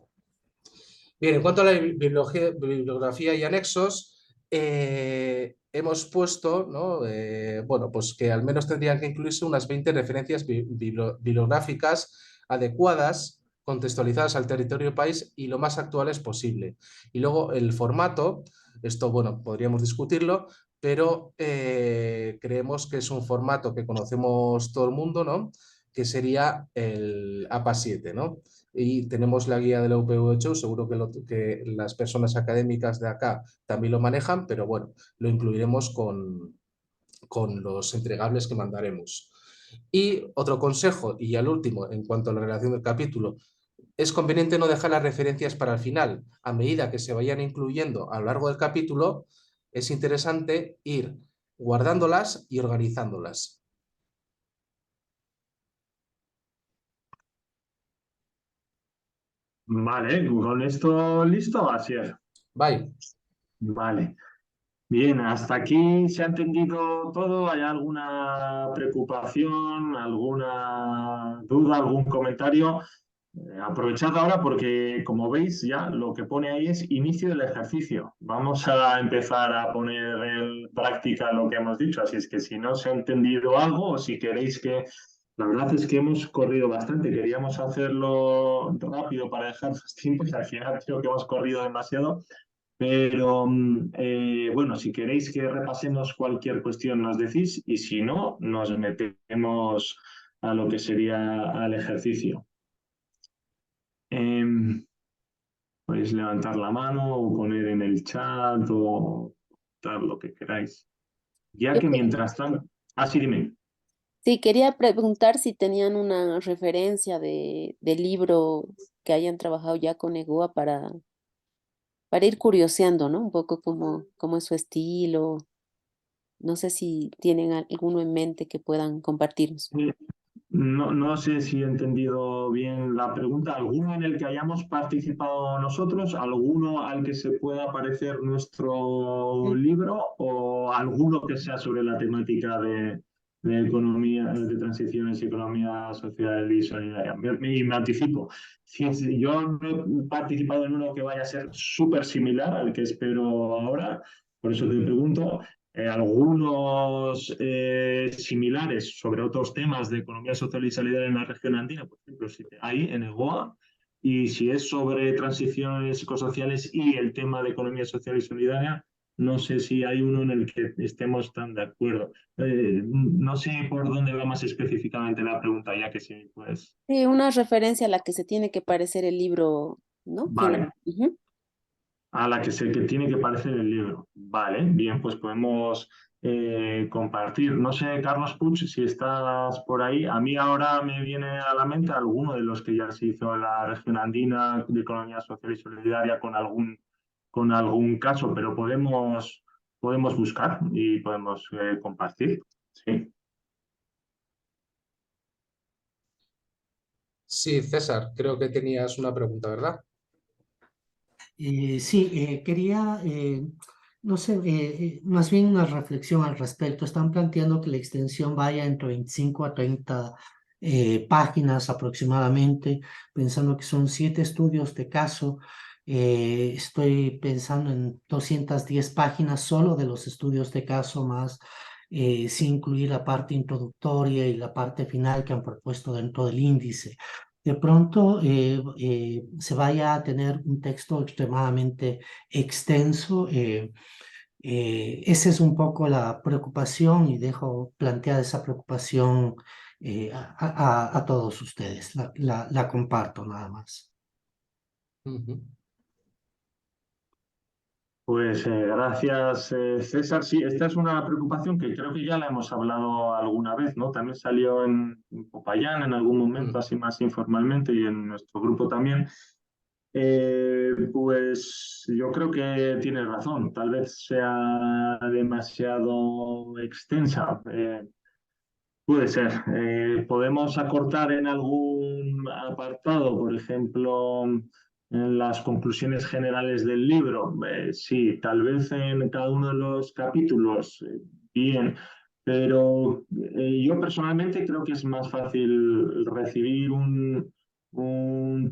Bien, en cuanto a la bibliografía y anexos, hemos puesto, ¿no? Bueno, pues que al menos tendrían que incluirse unas 20 referencias bibliográficas adecuadas, contextualizadas al territorio del país y lo más actuales posible. Y luego el formato, esto, bueno, podríamos discutirlo, pero creemos que es un formato que conocemos todo el mundo, ¿no? Que sería el APA 7, ¿no? Y tenemos la guía de la UPV8, seguro que las personas académicas de acá también lo manejan, pero bueno, lo incluiremos con los entregables que mandaremos. Y otro consejo, y ya el último, en cuanto a la relación del capítulo, es conveniente no dejar las referencias para el final. A medida que se vayan incluyendo a lo largo del capítulo, es interesante ir guardándolas y organizándolas. Vale, con esto listo, así es. Bye. Vale. Bien, hasta aquí se ha entendido todo. ¿Hay alguna preocupación, alguna duda, algún comentario? Aprovechad ahora porque, como veis, ya lo que pone ahí es inicio del ejercicio. Vamos a empezar a poner en práctica lo que hemos dicho. Así es que si no se ha entendido algo o si queréis que... La verdad es que hemos corrido bastante. Queríamos hacerlo rápido para dejar más tiempo y al final creo que hemos corrido demasiado. Pero bueno, si queréis que repasemos cualquier cuestión nos decís y si no, nos metemos a lo que sería al ejercicio. Podéis levantar la mano o poner en el chat o dar lo que queráis. Ya que mientras tanto... Ah, sí, dime. Sí, quería preguntar si tenían una referencia de libro que hayan trabajado ya con EGOA para ir curioseando, ¿no? Un poco cómo es su estilo. No sé si tienen alguno en mente que puedan compartirnos. No sé si he entendido bien la pregunta. ¿Alguno en el que hayamos participado nosotros? ¿Alguno al que se pueda parecer nuestro libro? ¿O alguno que sea sobre la temática de economía, de transiciones, economía social y solidaria? Me anticipo. Si yo no he participado en uno que vaya a ser súper similar al que espero ahora, por eso te pregunto. Algunos similares sobre otros temas de economía social y solidaria en la región andina, por ejemplo, si hay en EGOA, y si es sobre transiciones ecosociales y el tema de economía social y solidaria, no sé si hay uno en el que estemos tan de acuerdo. No sé por dónde va más específicamente la pregunta, ya que sí, pues. Sí, una referencia a la que se tiene que parecer el libro, ¿no? Vale. Ujú. A la que tiene que parecer el libro. Vale, bien, pues podemos compartir. No sé, Carlos Puig, si estás por ahí. A mí ahora me viene a la mente alguno de los que ya se hizo en la región andina de economía social y solidaria con con algún caso, pero podemos buscar y podemos compartir. Sí. Sí, César, creo que tenías una pregunta, ¿verdad? Sí, quería, no sé, más bien una reflexión al respecto. Están planteando que la extensión vaya entre 25 a 30 páginas aproximadamente, pensando que son 7 estudios de caso. Estoy pensando en 210 páginas solo de los estudios de caso, más sin incluir la parte introductoria y la parte final que han propuesto dentro del índice. De pronto se vaya a tener un texto extremadamente extenso. Esa es un poco la preocupación y dejo planteada esa preocupación a todos ustedes. La comparto nada más. Ujú. Pues gracias, César. Sí, esta es una preocupación que creo que ya la hemos hablado alguna vez, ¿no? También salió en Popayán en algún momento, Mm. así más informalmente, y en nuestro grupo también. Pues yo creo que tienes razón. Tal vez sea demasiado extensa. Puede ser. Podemos acortar en algún apartado, por ejemplo, en las conclusiones generales del libro. Sí, tal vez en cada uno de los capítulos, bien, pero yo personalmente creo que es más fácil recibir un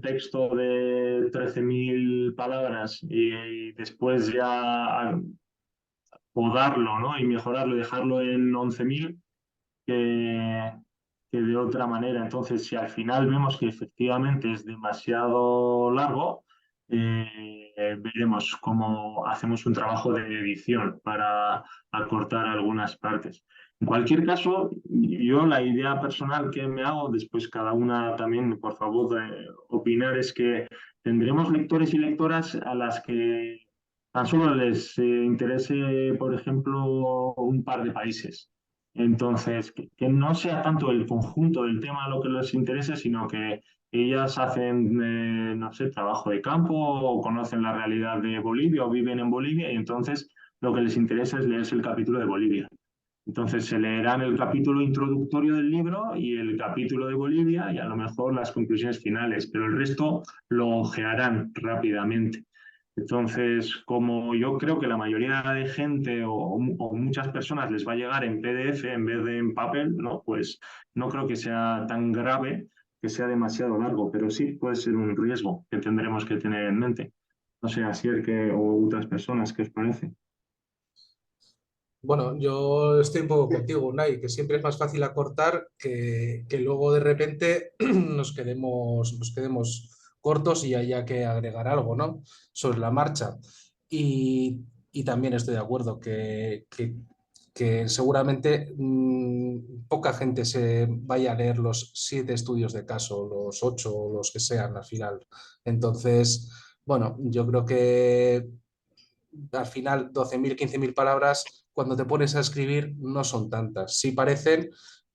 texto de 13.000 palabras y después ya podarlo, ¿no? Y mejorarlo y dejarlo en 11.000 que, que de otra manera. Entonces, si al final vemos que efectivamente es demasiado largo, veremos cómo hacemos un trabajo de edición para acortar algunas partes. En cualquier caso, yo la idea personal que me hago, después cada una también, por favor, opinar, es que tendremos lectores y lectoras a las que tan solo les interese, por ejemplo, un par de países. Entonces, que no sea tanto el conjunto del tema lo que les interese, sino que ellas hacen, no sé, trabajo de campo o conocen la realidad de Bolivia o viven en Bolivia y entonces lo que les interesa es leerse el capítulo de Bolivia. Entonces se leerán el capítulo introductorio del libro y el capítulo de Bolivia y a lo mejor las conclusiones finales, pero el resto lo ojearán rápidamente. Entonces, como yo creo que la mayoría de gente o muchas personas les va a llegar en PDF en vez de en papel, ¿no? Pues no creo que sea tan grave que sea demasiado largo, pero sí puede ser un riesgo que tendremos que tener en mente. No sé, así es que, o otras personas, ¿qué os parece? Bueno, yo estoy un poco contigo, Unai, que siempre es más fácil acortar que luego de repente nos quedemos cortos y haya que agregar algo, ¿no? Sobre la marcha. Y también estoy de acuerdo que seguramente poca gente se vaya a leer los 7 estudios de caso, los 8 o los que sean al final. Entonces, bueno, yo creo que al final 12.000 15.000 palabras, cuando te pones a escribir, no son tantas. Sí parecen,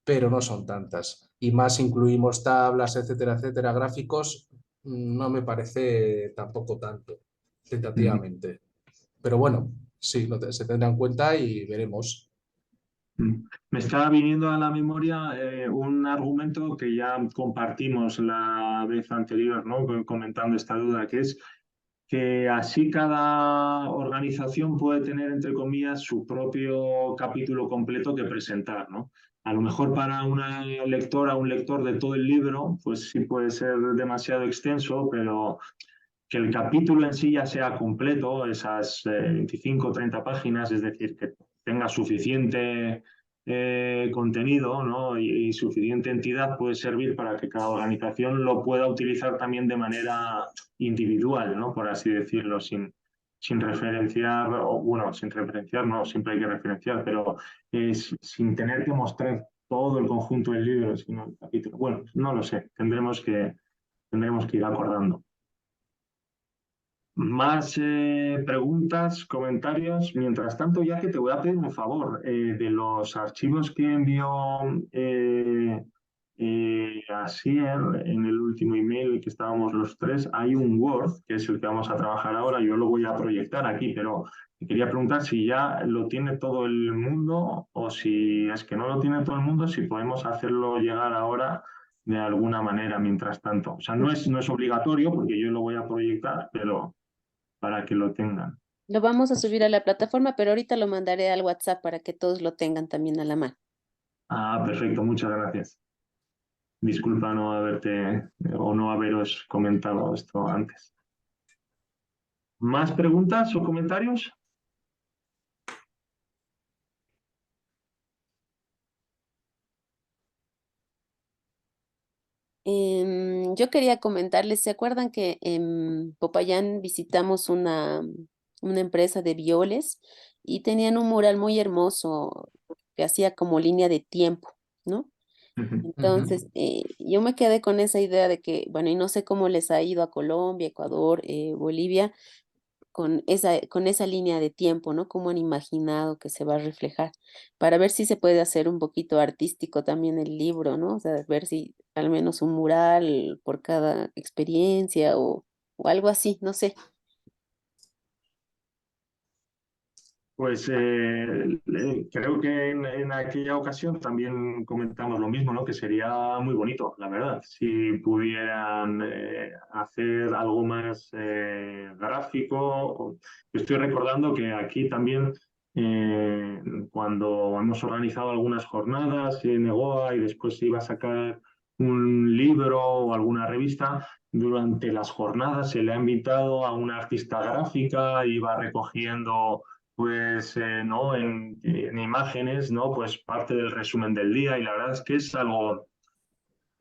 pero no son tantas. Y más incluimos tablas, etcétera, etcétera, gráficos, no me parece tampoco tanto, tentativamente. Pero bueno, sí, se tendrá en cuenta y veremos. Me estaba viniendo a la memoria un argumento que ya compartimos la vez anterior, ¿no? Comentando esta duda, que es que así cada organización puede tener, entre comillas, su propio capítulo completo que presentar, ¿no? A lo mejor para una lectora o un lector de todo el libro, pues sí puede ser demasiado extenso, pero que el capítulo en sí ya sea completo, esas 25 o 30 páginas, es decir, que tenga suficiente contenido, ¿no? y suficiente entidad puede servir para que cada organización lo pueda utilizar también de manera individual, ¿no? Por así decirlo, sin referenciar, o bueno, sin referenciar, no, siempre hay que referenciar, pero sin tener que mostrar todo el conjunto del libro, sino el capítulo. Bueno, no lo sé, tendremos que ir acordando. Más preguntas, comentarios. Mientras tanto, ya que te voy a pedir un favor, de los archivos que envió así en el último email que estábamos los tres, hay un Word, que es el que vamos a trabajar ahora, yo lo voy a proyectar aquí, pero te quería preguntar si ya lo tiene todo el mundo o si es que no lo tiene todo el mundo, si podemos hacerlo llegar ahora de alguna manera mientras tanto. O sea, no es obligatorio porque yo lo voy a proyectar, pero para que lo tengan. Lo vamos a subir a la plataforma, pero ahorita lo mandaré al WhatsApp para que todos lo tengan también a la mano. Ah, perfecto, muchas gracias. Disculpa no haberte o no haberos comentado esto antes. ¿Más preguntas o comentarios? Yo quería comentarles, ¿se acuerdan que en Popayán visitamos una empresa de violes y tenían un mural muy hermoso que hacía como línea de tiempo, ¿no? Ujú. Entonces, yo me quedé con esa idea de que, bueno, y no sé cómo les ha ido a Colombia, Ecuador, Bolivia, con esa línea de tiempo, ¿no? Cómo han imaginado que se va a reflejar, para ver si se puede hacer un poquito artístico también el libro, ¿no? O sea, ver si al menos un mural por cada experiencia o algo así, no sé. Pues creo que en aquella ocasión también comentamos lo mismo, ¿no? Que sería muy bonito, la verdad, si pudieran hacer algo más gráfico. Yo estoy recordando que aquí también, cuando hemos organizado algunas jornadas en EGOA y después se iba a sacar un libro o alguna revista, durante las jornadas se le ha invitado a una artista gráfica, iba recogiendo pues no en imágenes, ¿no? Pues parte del resumen del día y la verdad es que es algo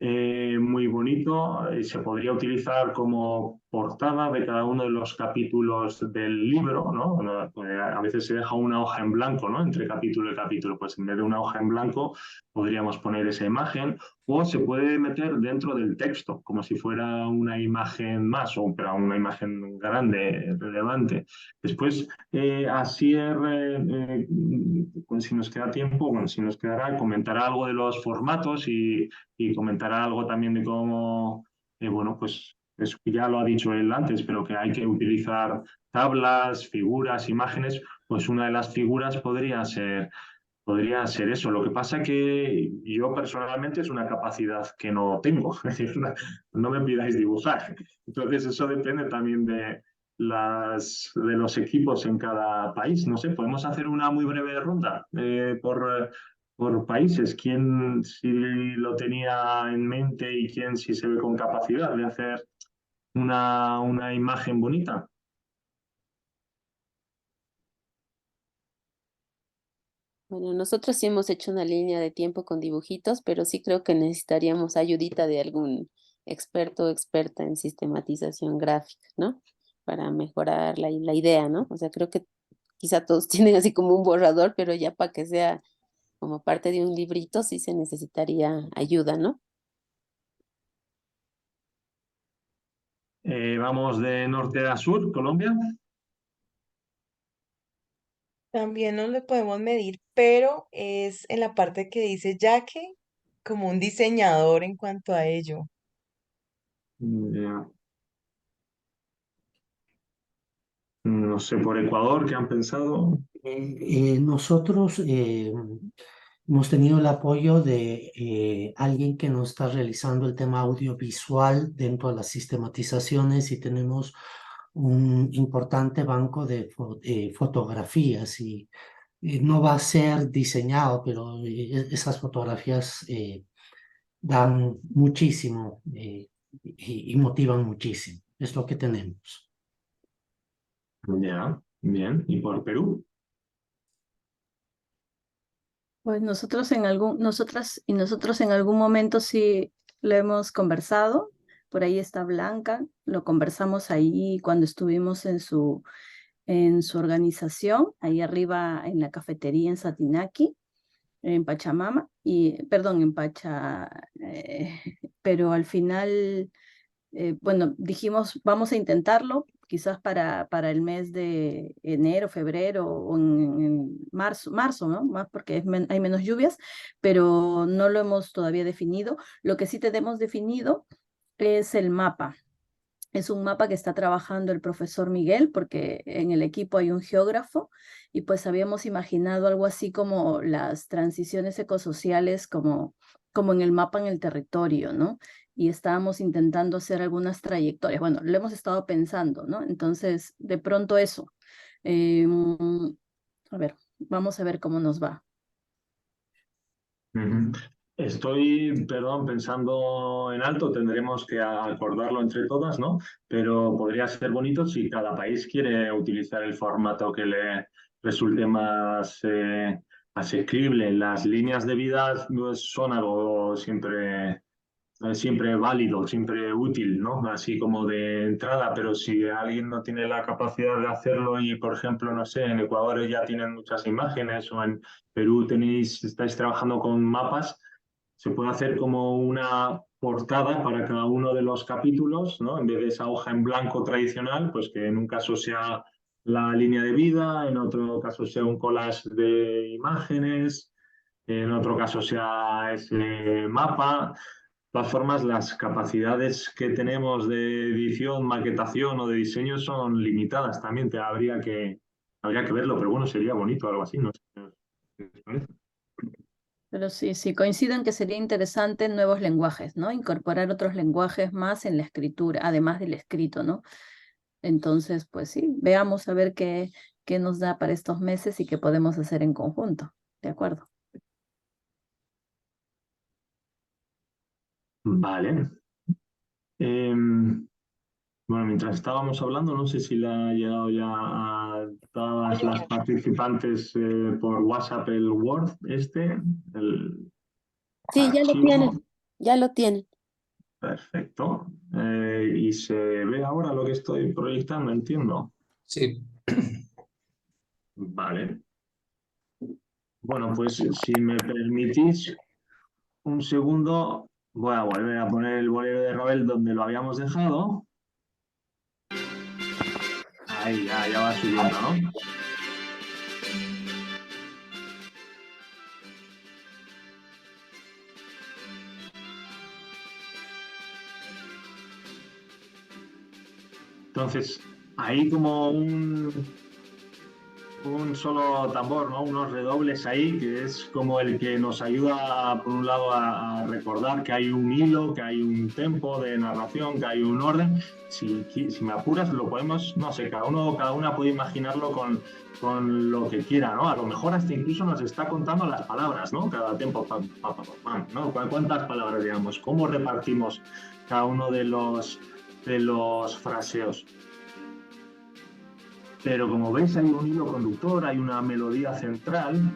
muy bonito. Se podría utilizar como portada de cada uno de los capítulos del libro, ¿no? Pues, a veces se deja una hoja en blanco, ¿no? Entre capítulo y capítulo, pues en vez de una hoja en blanco podríamos poner esa imagen o se puede meter dentro del texto, como si fuera una imagen más, o pero una imagen grande, relevante. Después, pues si nos queda tiempo, bueno, si nos quedará, comentará algo de los formatos y comentará algo también de cómo, bueno, pues eso que ya lo ha dicho él antes, pero que hay que utilizar tablas, figuras, imágenes, pues una de las figuras podría ser eso. Lo que pasa que yo personalmente es una capacidad que no tengo, es decir, no me pidáis dibujar. Entonces eso depende también de los equipos en cada país. No sé, podemos hacer una muy breve ronda por países. ¿Quién si lo tenía en mente y quién si se ve con capacidad de hacer una imagen bonita? Bueno, nosotros sí hemos hecho una línea de tiempo con dibujitos, pero sí creo que necesitaríamos ayudita de algún experto o experta en sistematización gráfica, ¿no? Para mejorar la idea, ¿no? O sea, creo que quizá todos tienen así como un borrador, pero ya para que sea como parte de un librito sí se necesitaría ayuda, ¿no? Vamos de norte a sur, Colombia. También no le podemos medir, pero es en la parte que dice Yaque como un diseñador en cuanto a ello. Ya. No sé, por Ecuador, ¿qué han pensado? Nosotros hemos tenido el apoyo de alguien que nos está realizando el tema audiovisual dentro de las sistematizaciones y tenemos un importante banco de fotografías y no va a ser diseñado, pero esas fotografías dan muchísimo y motivan muchísimo. Es lo que tenemos. Ya, bien. ¿Y por Perú? Pues nosotros en algún momento sí lo hemos conversado. Por ahí está Blanca, lo conversamos ahí cuando estuvimos en su organización, ahí arriba en la cafetería en Satinaki, en Pachamama, y perdón, pero al final bueno, dijimos, vamos a intentarlo, quizás para el mes de enero, febrero o en marzo, ¿no? Más porque hay menos lluvias, pero no lo hemos todavía definido. Lo que sí tenemos definido es el mapa. Es un mapa que está trabajando el profesor Miguel, porque en el equipo hay un geógrafo, y pues habíamos imaginado algo así como las transiciones ecosociales, como en el mapa en el territorio, ¿no? Y estábamos intentando hacer algunas trayectorias. Bueno, lo hemos estado pensando, ¿no? Entonces, de pronto eso. A ver, vamos a ver cómo nos va. Ujú. Estoy, perdón, pensando en alto, tendremos que acordarlo entre todas, ¿no? Pero podría ser bonito si cada país quiere utilizar el formato que le resulte más asequible. Las líneas de vida pues, son algo siempre válido, siempre útil, ¿no? Así como de entrada, pero si alguien no tiene la capacidad de hacerlo y, por ejemplo, no sé, en Ecuador ya tienen muchas imágenes o en Perú estáis trabajando con mapas, se puede hacer como una portada para cada uno de los capítulos, ¿no? En vez de esa hoja en blanco tradicional, pues que en un caso sea la línea de vida, en otro caso sea un collage de imágenes, en otro caso sea ese mapa. De todas formas, las capacidades que tenemos de edición, maquetación o de diseño son limitadas también. Habría que verlo, pero bueno, sería bonito algo así, ¿no? ¿Qué os parece? Pero sí, coincido en que sería interesante nuevos lenguajes, ¿no? Incorporar otros lenguajes más en la escritura, además del escrito, ¿no? Entonces, pues sí, veamos a ver qué nos da para estos meses y qué podemos hacer en conjunto. ¿De acuerdo? Vale. Bueno, mientras estábamos hablando, no sé si le ha llegado ya a todas las participantes por WhatsApp el Word el Sí, archivo. ya lo tienen. Perfecto. Y se ve ahora lo que estoy proyectando, entiendo. Sí. Vale. Bueno, pues si me permitís un segundo, voy a volver a poner el bolero de Ravel donde lo habíamos dejado. Ahí ya va subiendo, ¿no? Entonces, ahí como un solo tambor, ¿no? Unos redobles ahí, que es como el que nos ayuda, por un lado, a recordar que hay un hilo, que hay un tempo de narración, que hay un orden. Si me apuras, lo podemos, no sé, cada una puede imaginarlo con lo que quiera, ¿no? A lo mejor hasta incluso nos está contando las palabras, ¿no? Cada tiempo, pam, pam, pam, pam, ¿no? ¿Cuántas palabras, digamos? ¿Cómo repartimos cada uno de los fraseos? Pero como veis hay un hilo conductor, hay una melodía central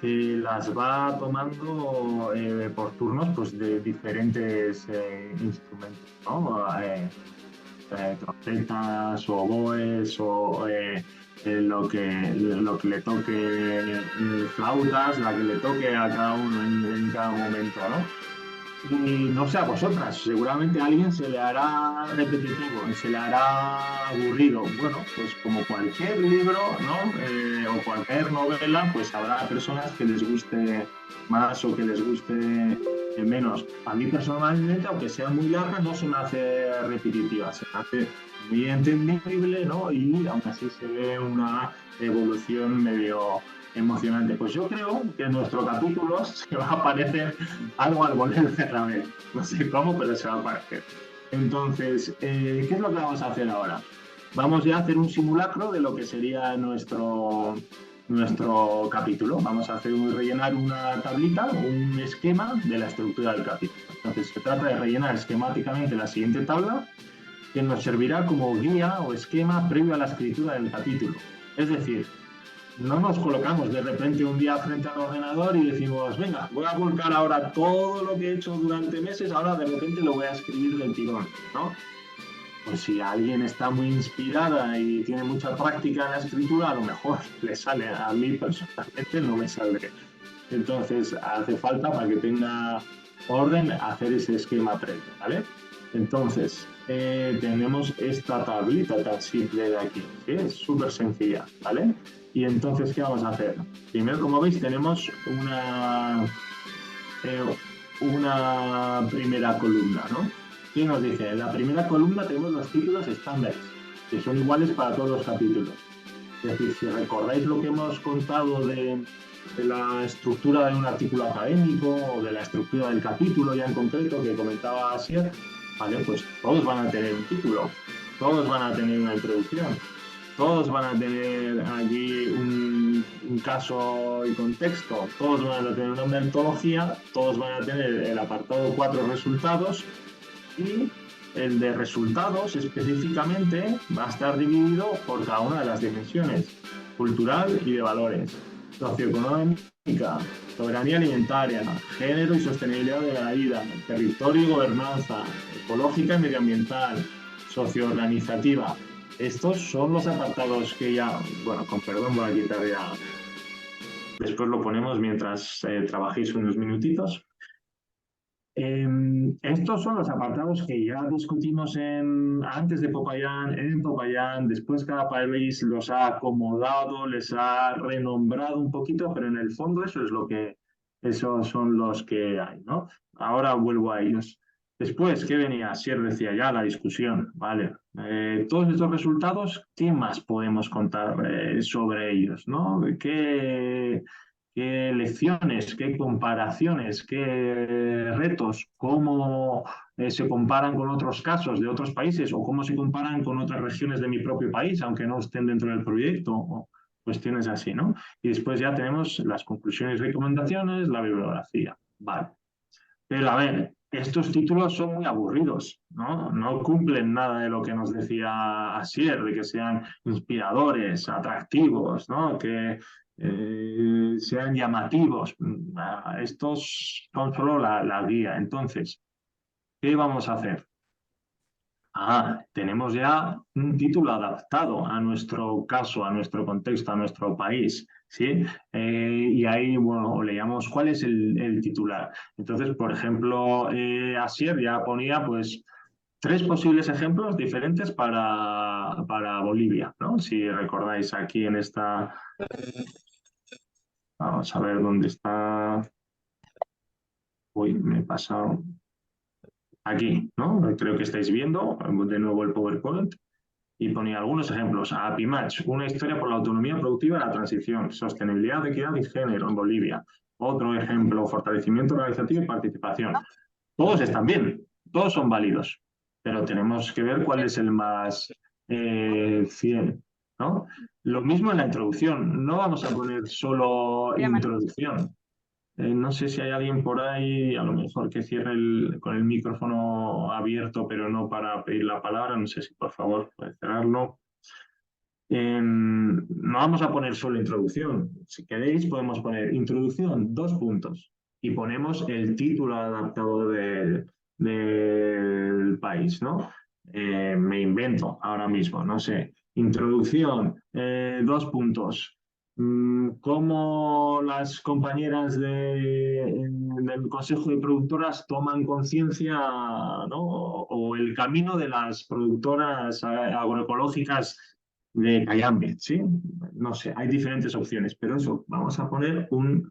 que las va tomando por turnos pues, de diferentes instrumentos, ¿no? Trompetas, oboes o lo que le toque flautas, la que le toque a cada uno en cada momento, ¿no? Y no sé a vosotras, seguramente a alguien se le hará repetitivo, se le hará aburrido. Bueno, pues como cualquier libro, ¿no? O cualquier novela, pues habrá personas que les guste más o que les guste menos. A mí personalmente, aunque sea muy larga, no se me hace repetitiva, se me hace muy entendible, ¿no? Y aún así se ve una evolución medio emocionante. Pues yo creo que en nuestro capítulo se va a aparecer algo al bolero de Ravel. No sé cómo, pero se va a aparecer. Entonces, ¿qué es lo que vamos a hacer ahora? Vamos ya a hacer un simulacro de lo que sería nuestro capítulo. Vamos a rellenar una tablita, un esquema de la estructura del capítulo. Entonces, se trata de rellenar esquemáticamente la siguiente tabla, que nos servirá como guía o esquema previo a la escritura del capítulo. Es decir, no nos colocamos de repente un día frente al ordenador y decimos, venga, voy a volcar ahora todo lo que he hecho durante meses, ahora de repente lo voy a escribir del tirón, ¿no? Pues si alguien está muy inspirada y tiene mucha práctica en la escritura, a lo mejor le sale. A mí personalmente no me sale. Entonces hace falta, para que tenga orden, hacer ese esquema previo, ¿vale? Entonces, tenemos esta tablita tan simple de aquí, ¿sí? Es súper sencilla, ¿vale? Y entonces, ¿qué vamos a hacer? Primero, como veis, tenemos una primera columna, ¿no? ¿Qué nos dice? En la primera columna tenemos los títulos estándares, que son iguales para todos los capítulos. Es decir, si recordáis lo que hemos contado de la estructura de un artículo académico o de la estructura del capítulo ya en concreto que comentaba Asier, ¿vale? Pues todos van a tener un título, todos van a tener una introducción, todos van a tener allí un caso y contexto, todos van a tener una metodología, todos van a tener el apartado 4 resultados y el de resultados específicamente va a estar dividido por cada una de las dimensiones, cultural y de valores, socioeconómica, soberanía alimentaria, género y sostenibilidad de la vida, territorio y gobernanza, ecológica y medioambiental, socioorganizativa. Estos son los apartados que ya, bueno, con perdón voy a quitar ya, después lo ponemos mientras trabajéis unos minutitos. Estos son los apartados que ya discutimos antes de Popayán, en Popayán, después cada país los ha acomodado, les ha renombrado un poquito, pero en el fondo esos son los que hay, ¿no? Ahora vuelvo a ellos. Después, ¿qué venía? Asier decía ya la discusión, ¿vale? Todos estos resultados, ¿qué más podemos contar sobre ellos, ¿no? ¿Qué lecciones, qué comparaciones, qué retos, cómo se comparan con otros casos de otros países o cómo se comparan con otras regiones de mi propio país, aunque no estén dentro del proyecto, o cuestiones así, ¿no? Y después ya tenemos las conclusiones y recomendaciones, la bibliografía. Vale. Pero a ver, estos títulos son muy aburridos, ¿no? No cumplen nada de lo que nos decía Asier, de que sean inspiradores, atractivos, ¿no? Que sean llamativos. Estos son solo la guía. Entonces, ¿qué vamos a hacer? Tenemos ya un título adaptado a nuestro caso, a nuestro contexto, a nuestro país, ¿sí? Y ahí, bueno, leíamos cuál es el titular. Entonces, por ejemplo, Asier ya ponía, pues, 3 posibles ejemplos diferentes para Bolivia, ¿no? Si recordáis aquí en esta... Vamos a ver dónde está... Uy, me he pasado... Aquí, ¿no? Creo que estáis viendo de nuevo el PowerPoint. Y ponía algunos ejemplos. APIMATCH, una historia por la autonomía productiva y la transición, sostenibilidad, equidad y género en Bolivia. Otro ejemplo, fortalecimiento organizativo y participación. Todos están bien, todos son válidos, pero tenemos que ver cuál es el más fiel, ¿no? Lo mismo en la introducción, no vamos a poner solo introducción. No sé si hay alguien por ahí, a lo mejor que cierre con el micrófono abierto, pero no para pedir la palabra. No sé si por favor puede cerrarlo. No vamos a poner solo introducción. Si queréis, podemos poner introducción, 2 puntos. Y ponemos el título adaptado del país, ¿no? Me invento ahora mismo, no sé. Introducción, 2 puntos. Cómo las compañeras del Consejo de Productoras toman conciencia, ¿no? O el camino de las productoras agroecológicas de Cayambe, ¿sí? No sé, hay diferentes opciones, pero eso, vamos a poner un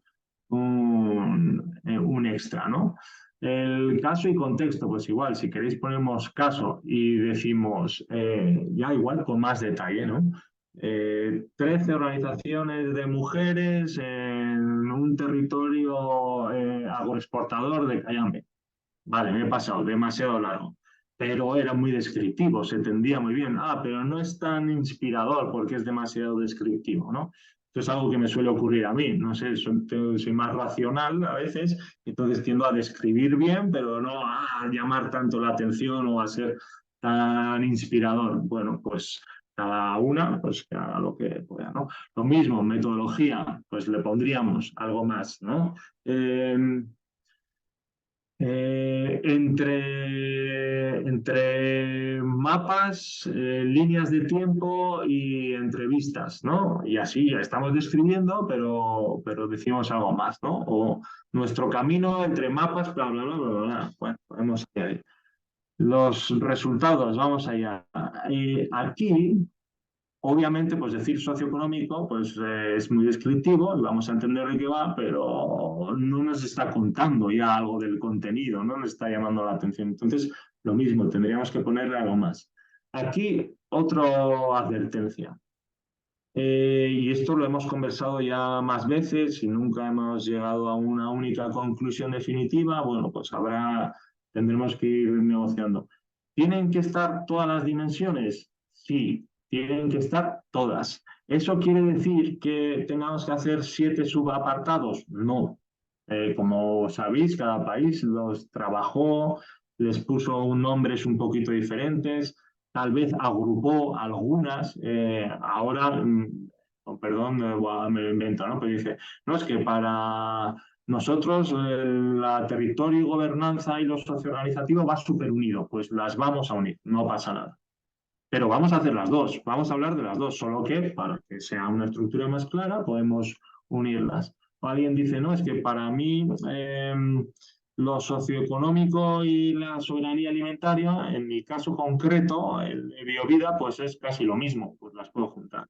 extra, ¿no? El caso y contexto, pues igual, si queréis ponemos caso y decimos, ya igual con más detalle, ¿no? 13 organizaciones de mujeres en un territorio agroexportador de Cayambe. Vale, me he pasado, demasiado largo. Pero era muy descriptivo, se entendía muy bien. Pero no es tan inspirador porque es demasiado descriptivo, ¿no? Esto es algo que me suele ocurrir a mí. No sé, soy más racional a veces, entonces tiendo a describir bien, pero no a llamar tanto la atención o a ser tan inspirador. Bueno, pues cada una, pues que haga lo que pueda, ¿no? Lo mismo, metodología, pues le pondríamos algo más, ¿no? Entre mapas, líneas de tiempo y entrevistas, ¿no? Y así ya estamos describiendo, pero decimos algo más, ¿no? O nuestro camino entre mapas, bla, bla, bla, bla, bla. Bueno, podemos añadir. Los resultados, vamos allá. Aquí, obviamente, pues decir socioeconómico pues, es muy descriptivo y vamos a entender de qué va, pero no nos está contando ya algo del contenido, no nos está llamando la atención. Entonces, lo mismo, tendríamos que ponerle algo más. Aquí, otra advertencia. Y esto lo hemos conversado ya más veces y nunca hemos llegado a una única conclusión definitiva. Bueno, pues tendremos que ir negociando. ¿Tienen que estar todas las dimensiones? Sí, tienen que estar todas. ¿Eso quiere decir que tengamos que hacer 7 subapartados? No. Como sabéis, cada país los trabajó, les puso nombres un poquito diferentes, tal vez agrupó algunas. Ahora, perdón, me lo invento, ¿no? Pero dice, no, es que para nosotros la territorio y gobernanza y lo socioorganizativo va súper unido, pues las vamos a unir, no pasa nada. Pero vamos a hacer las dos, vamos a hablar de las dos, solo que para que sea una estructura más clara podemos unirlas. O alguien dice, no, es que para mí lo socioeconómico y la soberanía alimentaria, en mi caso concreto, el de Biovida, pues es casi lo mismo, pues las puedo juntar.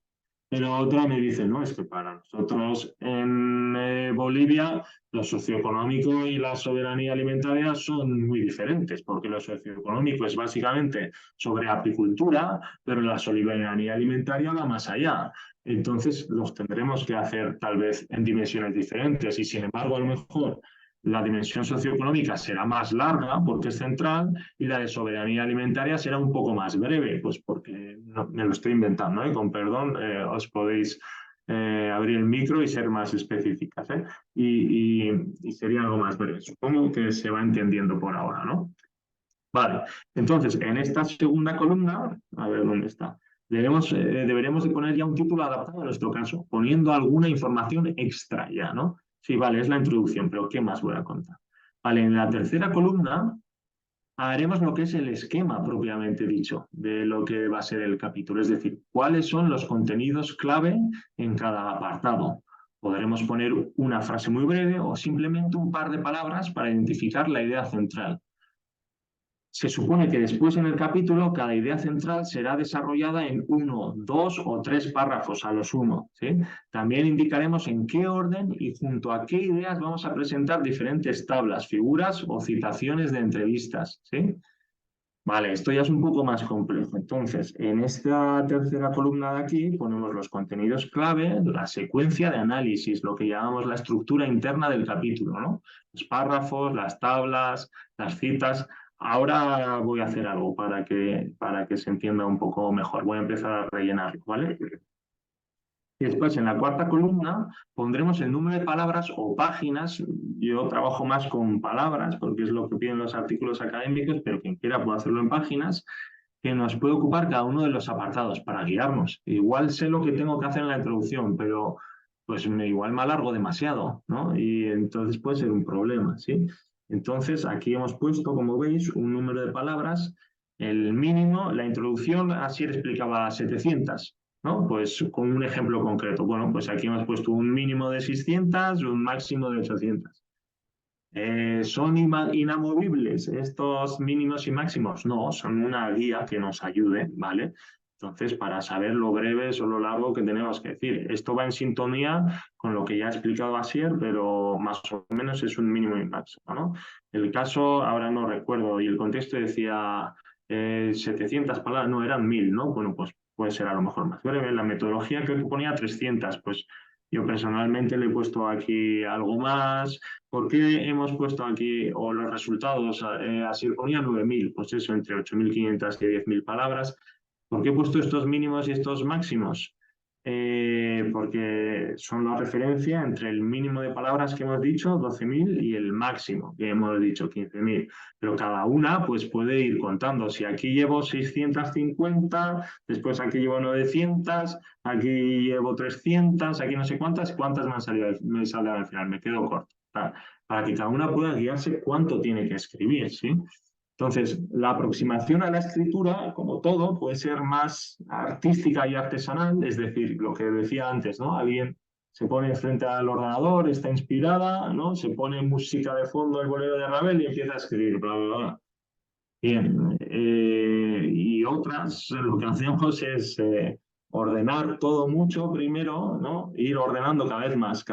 Pero otra me dice, no, es que para nosotros en Bolivia lo socioeconómico y la soberanía alimentaria son muy diferentes, porque lo socioeconómico es básicamente sobre apicultura, pero la soberanía alimentaria va más allá. Entonces los tendremos que hacer tal vez en dimensiones diferentes y sin embargo a lo mejor la dimensión socioeconómica será más larga porque es central y la de soberanía alimentaria será un poco más breve, pues porque no, me lo estoy inventando, con perdón, os podéis abrir el micro y ser más específicas, y sería algo más breve. Supongo que se va entendiendo por ahora, ¿no? Vale, entonces en esta segunda columna, a ver dónde está, deberemos de poner ya un título adaptado a nuestro caso, poniendo alguna información extra ya, ¿no? Sí, vale, es la introducción, pero ¿qué más voy a contar? Vale, en la tercera columna haremos lo que es el esquema propiamente dicho de lo que va a ser el capítulo, es decir, cuáles son los contenidos clave en cada apartado. Podremos poner una frase muy breve o simplemente un par de palabras para identificar la idea central. Se supone que después en el capítulo cada idea central será desarrollada en 1, 2 o 3 párrafos a lo sumo, ¿sí? También indicaremos en qué orden y junto a qué ideas vamos a presentar diferentes tablas, figuras o citaciones de entrevistas, ¿sí? Vale, esto ya es un poco más complejo. Entonces, en esta tercera columna de aquí ponemos los contenidos clave, la secuencia de análisis, lo que llamamos la estructura interna del capítulo, ¿no? Los párrafos, las tablas, las citas. Ahora voy a hacer algo para que se entienda un poco mejor. Voy a empezar a rellenarlo, ¿vale? Y después, en la cuarta columna, pondremos el número de palabras o páginas. Yo trabajo más con palabras, porque es lo que piden los artículos académicos, pero quien quiera puede hacerlo en páginas, que nos puede ocupar cada uno de los apartados para guiarnos. Igual sé lo que tengo que hacer en la introducción, pero pues igual me alargo demasiado, ¿no? Y entonces puede ser un problema, ¿sí? Entonces, aquí hemos puesto, como veis, un número de palabras, el mínimo, la introducción, así explicaba 700. ¿No? Pues con un ejemplo concreto. Bueno, pues aquí hemos puesto un mínimo de 600 y un máximo de 800. ¿Son inamovibles estos mínimos y máximos? No, son una guía que nos ayude, ¿vale? Entonces, para saber lo breves o lo largo que tenemos que decir. Esto va en sintonía con lo que ya ha explicado Asier, pero más o menos es un mínimo y máximo, ¿no? El caso, ahora no recuerdo, y el contexto decía 700 palabras, no, eran 1000, ¿no? Bueno, pues puede ser a lo mejor más breve. La metodología que ponía 300, pues yo personalmente le he puesto aquí algo más. ¿Por qué hemos puesto aquí, o los resultados, así ponía 9000? Pues eso, entre 8500 y 10000 palabras. ¿Por qué he puesto estos mínimos y estos máximos? Porque son la referencia entre el mínimo de palabras que hemos dicho, 12000, y el máximo que hemos dicho, 15000. Pero cada una pues puede ir contando. Si aquí llevo 650, después aquí llevo 900, aquí llevo 300, aquí no sé cuántas me han salido, me saldrán al final, me quedo corto. Para que cada una pueda guiarse cuánto tiene que escribir, ¿sí? Entonces, la aproximación a la escritura, como todo, puede ser más artística y artesanal, es decir, lo que decía antes, ¿no? Alguien se pone frente al ordenador, está inspirada, ¿no? Se pone música de fondo, el bolero de Ravel y empieza a escribir, bla, bla, bla. Bien, y otras, lo que hacemos es ordenar todo mucho primero, ¿no? Ir ordenando cada vez más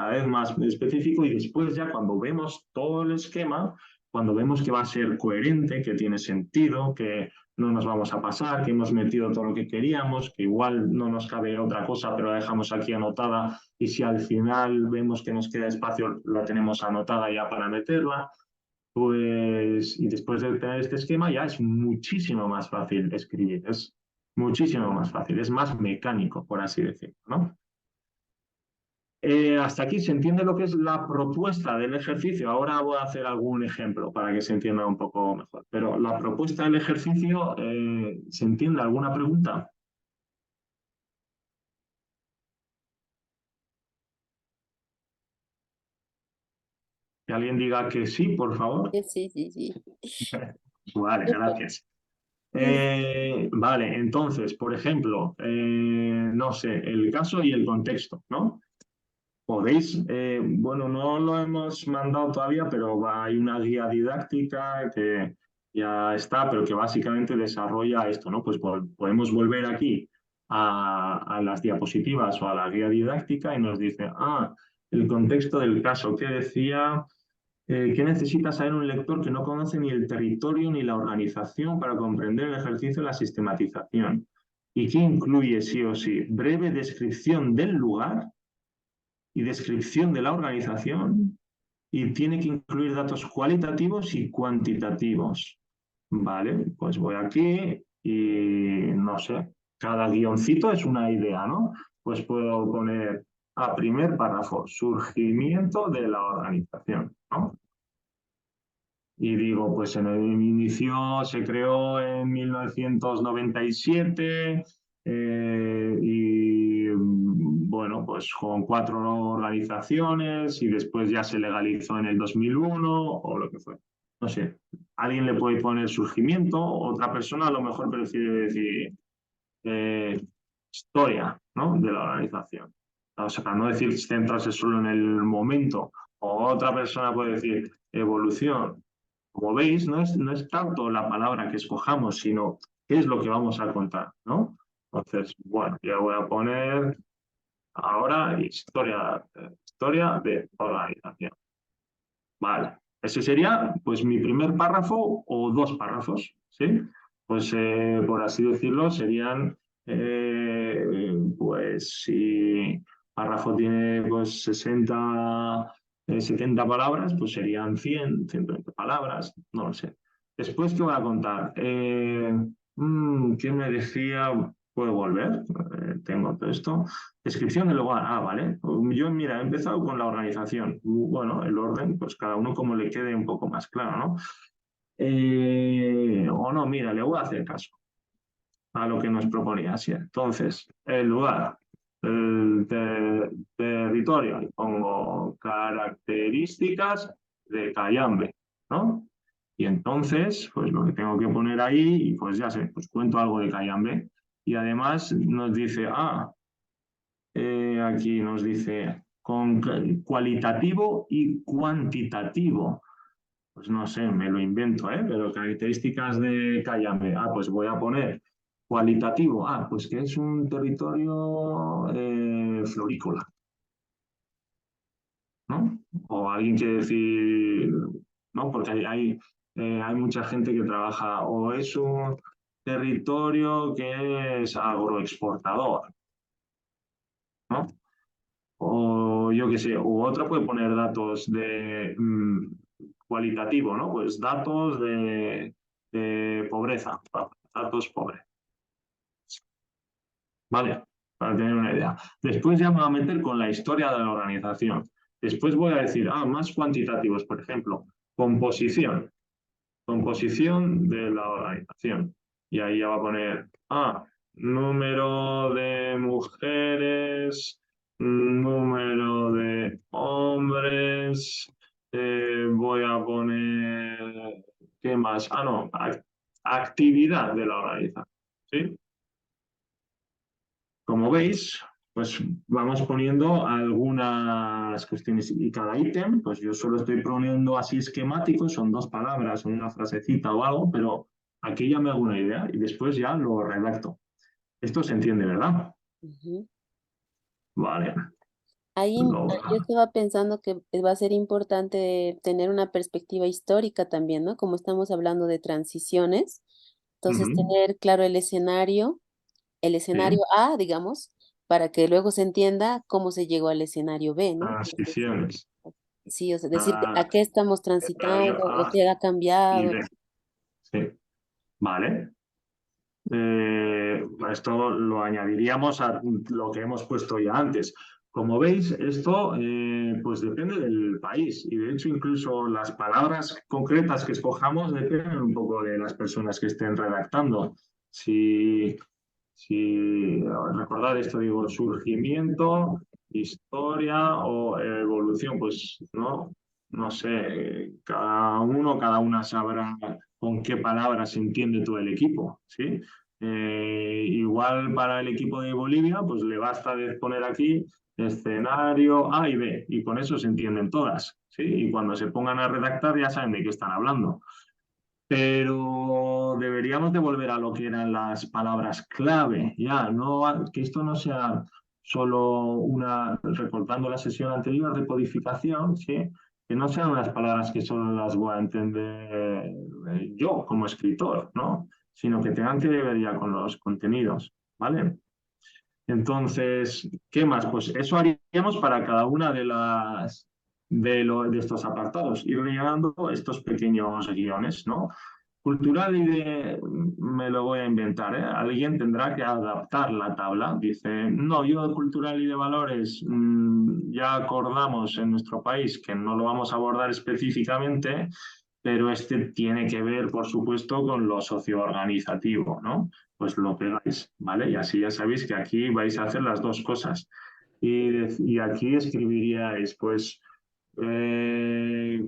específico y después ya cuando vemos todo el esquema, cuando vemos que va a ser coherente, que tiene sentido, que no nos vamos a pasar, que hemos metido todo lo que queríamos, que igual no nos cabe otra cosa, pero la dejamos aquí anotada y si al final vemos que nos queda espacio, la tenemos anotada ya para meterla. Pues, y después de tener este esquema ya es muchísimo más fácil escribir, es muchísimo más fácil, es más mecánico, por así decirlo, ¿no? Hasta aquí se entiende lo que es la propuesta del ejercicio. Ahora voy a hacer algún ejemplo para que se entienda un poco mejor. Pero la propuesta del ejercicio, ¿se entiende alguna pregunta? Que alguien diga que sí, por favor. Sí, sí, sí. Vale, gracias. Vale, entonces, por ejemplo, no sé, el caso y el contexto, ¿no? Podéis, bueno, no lo hemos mandado todavía, pero hay una guía didáctica que ya está, pero que básicamente desarrolla esto, ¿no? Pues podemos volver aquí a las diapositivas o a la guía didáctica y nos dice, el contexto del caso, ¿qué decía? ¿Qué necesita saber un lector que no conoce ni el territorio ni la organización para comprender el ejercicio de la sistematización? ¿Y qué incluye sí o sí? Breve descripción del lugar y descripción de la organización y tiene que incluir datos cualitativos y cuantitativos. Vale, pues voy aquí y no sé, cada guioncito es una idea, ¿no? Pues puedo poner a primer párrafo, surgimiento de la organización, ¿no? Y digo, pues en el inicio se creó en 1997 y bueno, pues con 4 organizaciones y después ya se legalizó en el 2001 o lo que fue. No sé, alguien le puede poner surgimiento, otra persona a lo mejor prefiere decir historia, ¿no? De la organización. O sea, para no decir centrarse solo en el momento, o otra persona puede decir evolución. Como veis, no es tanto la palabra que escojamos, sino qué es lo que vamos a contar, ¿no? Entonces, bueno, ya voy a poner ahora historia de organización. Vale, ese sería pues mi primer párrafo o 2 párrafos, ¿sí? Pues por así decirlo serían, pues si párrafo tiene pues 70 palabras, pues serían 100, 120 palabras, no lo sé. Después, ¿qué voy a contar? ¿Qué me decía? ¿Puedo volver? Tengo todo esto. Descripción del lugar. Vale. Yo, mira, he empezado con la organización. Bueno, el orden, pues cada uno como le quede un poco más claro, ¿no? O no, mira, le voy a hacer caso a lo que nos proponía. Así. Entonces, el lugar, el territorio, y pongo características de Cayambe, ¿no? Y entonces, pues lo que tengo que poner ahí, y pues ya sé, pues cuento algo de Cayambe. Y además nos dice, aquí nos dice con cualitativo y cuantitativo. Pues no sé, me lo invento, pero características de Cayambe. Pues voy a poner cualitativo. Pues que es un territorio florícola, ¿no? O alguien quiere decir, ¿no? Porque hay mucha gente que trabaja, o es un territorio que es agroexportador, ¿no? O yo qué sé, u otra puede poner datos de cualitativo, ¿no? Pues datos de pobreza, datos pobres. Vale, para tener una idea. Después ya me voy a meter con la historia de la organización. Después voy a decir, más cuantitativos, por ejemplo, composición de la organización. Y ahí ya va a poner, número de mujeres, número de hombres, voy a poner, ¿qué más? No, actividad de la organización, ¿sí? Como veis, pues vamos poniendo algunas cuestiones y cada ítem, pues yo solo estoy poniendo así esquemático, son 2 palabras, una frasecita o algo, pero Aquí ya me hago una idea y después ya lo redacto. Esto se entiende, ¿verdad? Ujú. Vale. Ahí yo estaba pensando que va a ser importante tener una perspectiva histórica también, ¿no? Como estamos hablando de transiciones, entonces Ujú. tener claro el Sí. escenario A, digamos, para que luego se entienda cómo se llegó al escenario B, ¿no? Entonces, Transiciones. sí, o sea, decir Ah, a qué estamos escenario transitando o A qué ha y cambiado. B. Sí. Vale. Esto lo añadiríamos a lo que hemos puesto ya antes. Como veis, esto pues depende del país y de hecho incluso las palabras concretas que escojamos dependen un poco de las personas que estén redactando. Si recordar esto, digo, surgimiento, historia o evolución, pues no sé, cada una sabrá con qué palabras se entiende todo el equipo, ¿sí? Igual para el equipo de Bolivia, pues le basta de poner aquí escenario A y B, y con eso se entienden todas, ¿sí? Y cuando se pongan a redactar ya saben de qué están hablando. Pero deberíamos de volver a lo que eran las palabras clave, ya, no, que esto no sea solo recortando la sesión anterior de codificación, ¿sí? Que no sean unas palabras que solo las voy a entender yo como escritor, ¿no? Sino que tengan que ver ya con los contenidos, ¿vale? Entonces, ¿qué más? Pues eso haríamos para cada una de estos apartados, ir rellenando estos pequeños guiones, ¿no? Cultural me lo voy a inventar, ¿eh? Alguien tendrá que adaptar la tabla. Dice, no, yo de cultural y de valores ya acordamos en nuestro país que no lo vamos a abordar específicamente, pero este tiene que ver, por supuesto, con lo socioorganizativo, ¿no? Pues lo pegáis, ¿vale? Y así ya sabéis que aquí vais a hacer las dos cosas. Y aquí escribiríais, pues, eh,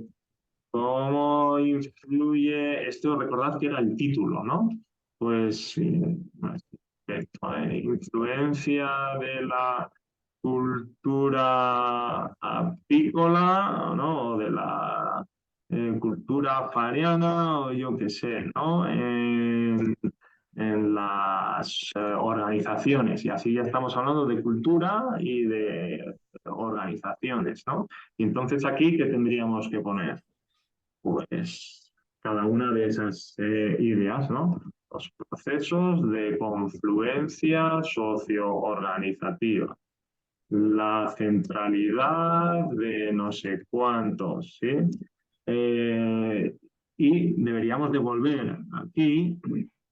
¿cómo influye esto? Recordad que era el título, ¿no? Pues influencia de la cultura apícola, ¿no? O de la cultura fariana, o yo qué sé, ¿no? En las organizaciones. Y así ya estamos hablando de cultura y de organizaciones, ¿no? Y entonces aquí, ¿qué tendríamos que poner? Pues cada una de esas ideas, ¿no? Los procesos de confluencia socio-organizativa, la centralidad de no sé cuántos, ¿sí? Eh, y deberíamos de volver aquí.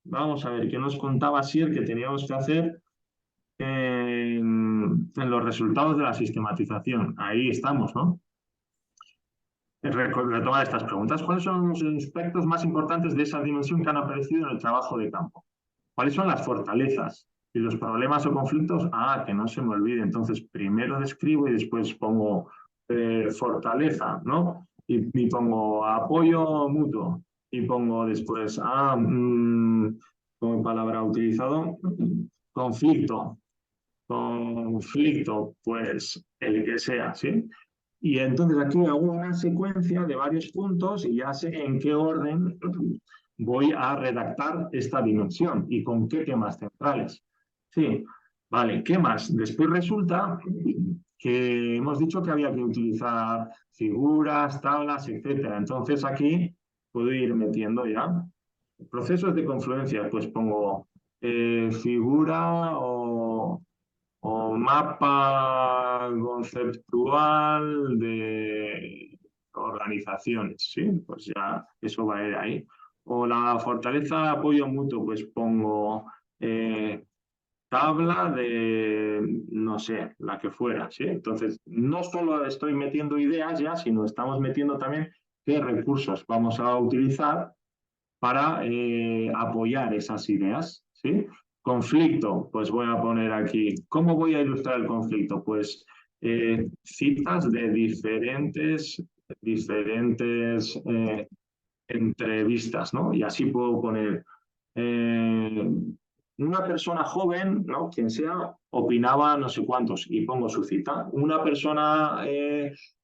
Vamos a ver qué nos contaba Sier que teníamos que hacer en los resultados de la sistematización. Ahí estamos, ¿no? Retomar estas preguntas. ¿Cuáles son los aspectos más importantes de esa dimensión que han aparecido en el trabajo de campo? ¿Cuáles son las fortalezas y los problemas o conflictos? Ah, que no se me olvide. Entonces, primero describo y después pongo fortaleza, ¿no? Y pongo apoyo mutuo. Y pongo después, como palabra utilizado, conflicto. Conflicto, pues el que sea, ¿sí? Y entonces aquí hago una secuencia de varios puntos y ya sé en qué orden voy a redactar esta dimensión y con qué temas centrales. Sí, vale, ¿qué más? Después resulta que hemos dicho que había que utilizar figuras, tablas, etcétera. Entonces aquí puedo ir metiendo ya procesos de confluencia, pues pongo figura o mapa conceptual de organizaciones, ¿sí? Pues ya eso va a ir ahí. O la fortaleza de apoyo mutuo, pues pongo tabla de, no sé, la que fuera, ¿sí? Entonces, no solo estoy metiendo ideas ya, sino estamos metiendo también qué recursos vamos a utilizar para apoyar esas ideas, ¿sí? Conflicto, pues voy a poner aquí, ¿cómo voy a ilustrar el conflicto? Pues citas de diferentes entrevistas, ¿no? Y así puedo poner una persona joven, ¿no? Quien sea, opinaba no sé cuántos y pongo su cita. Una persona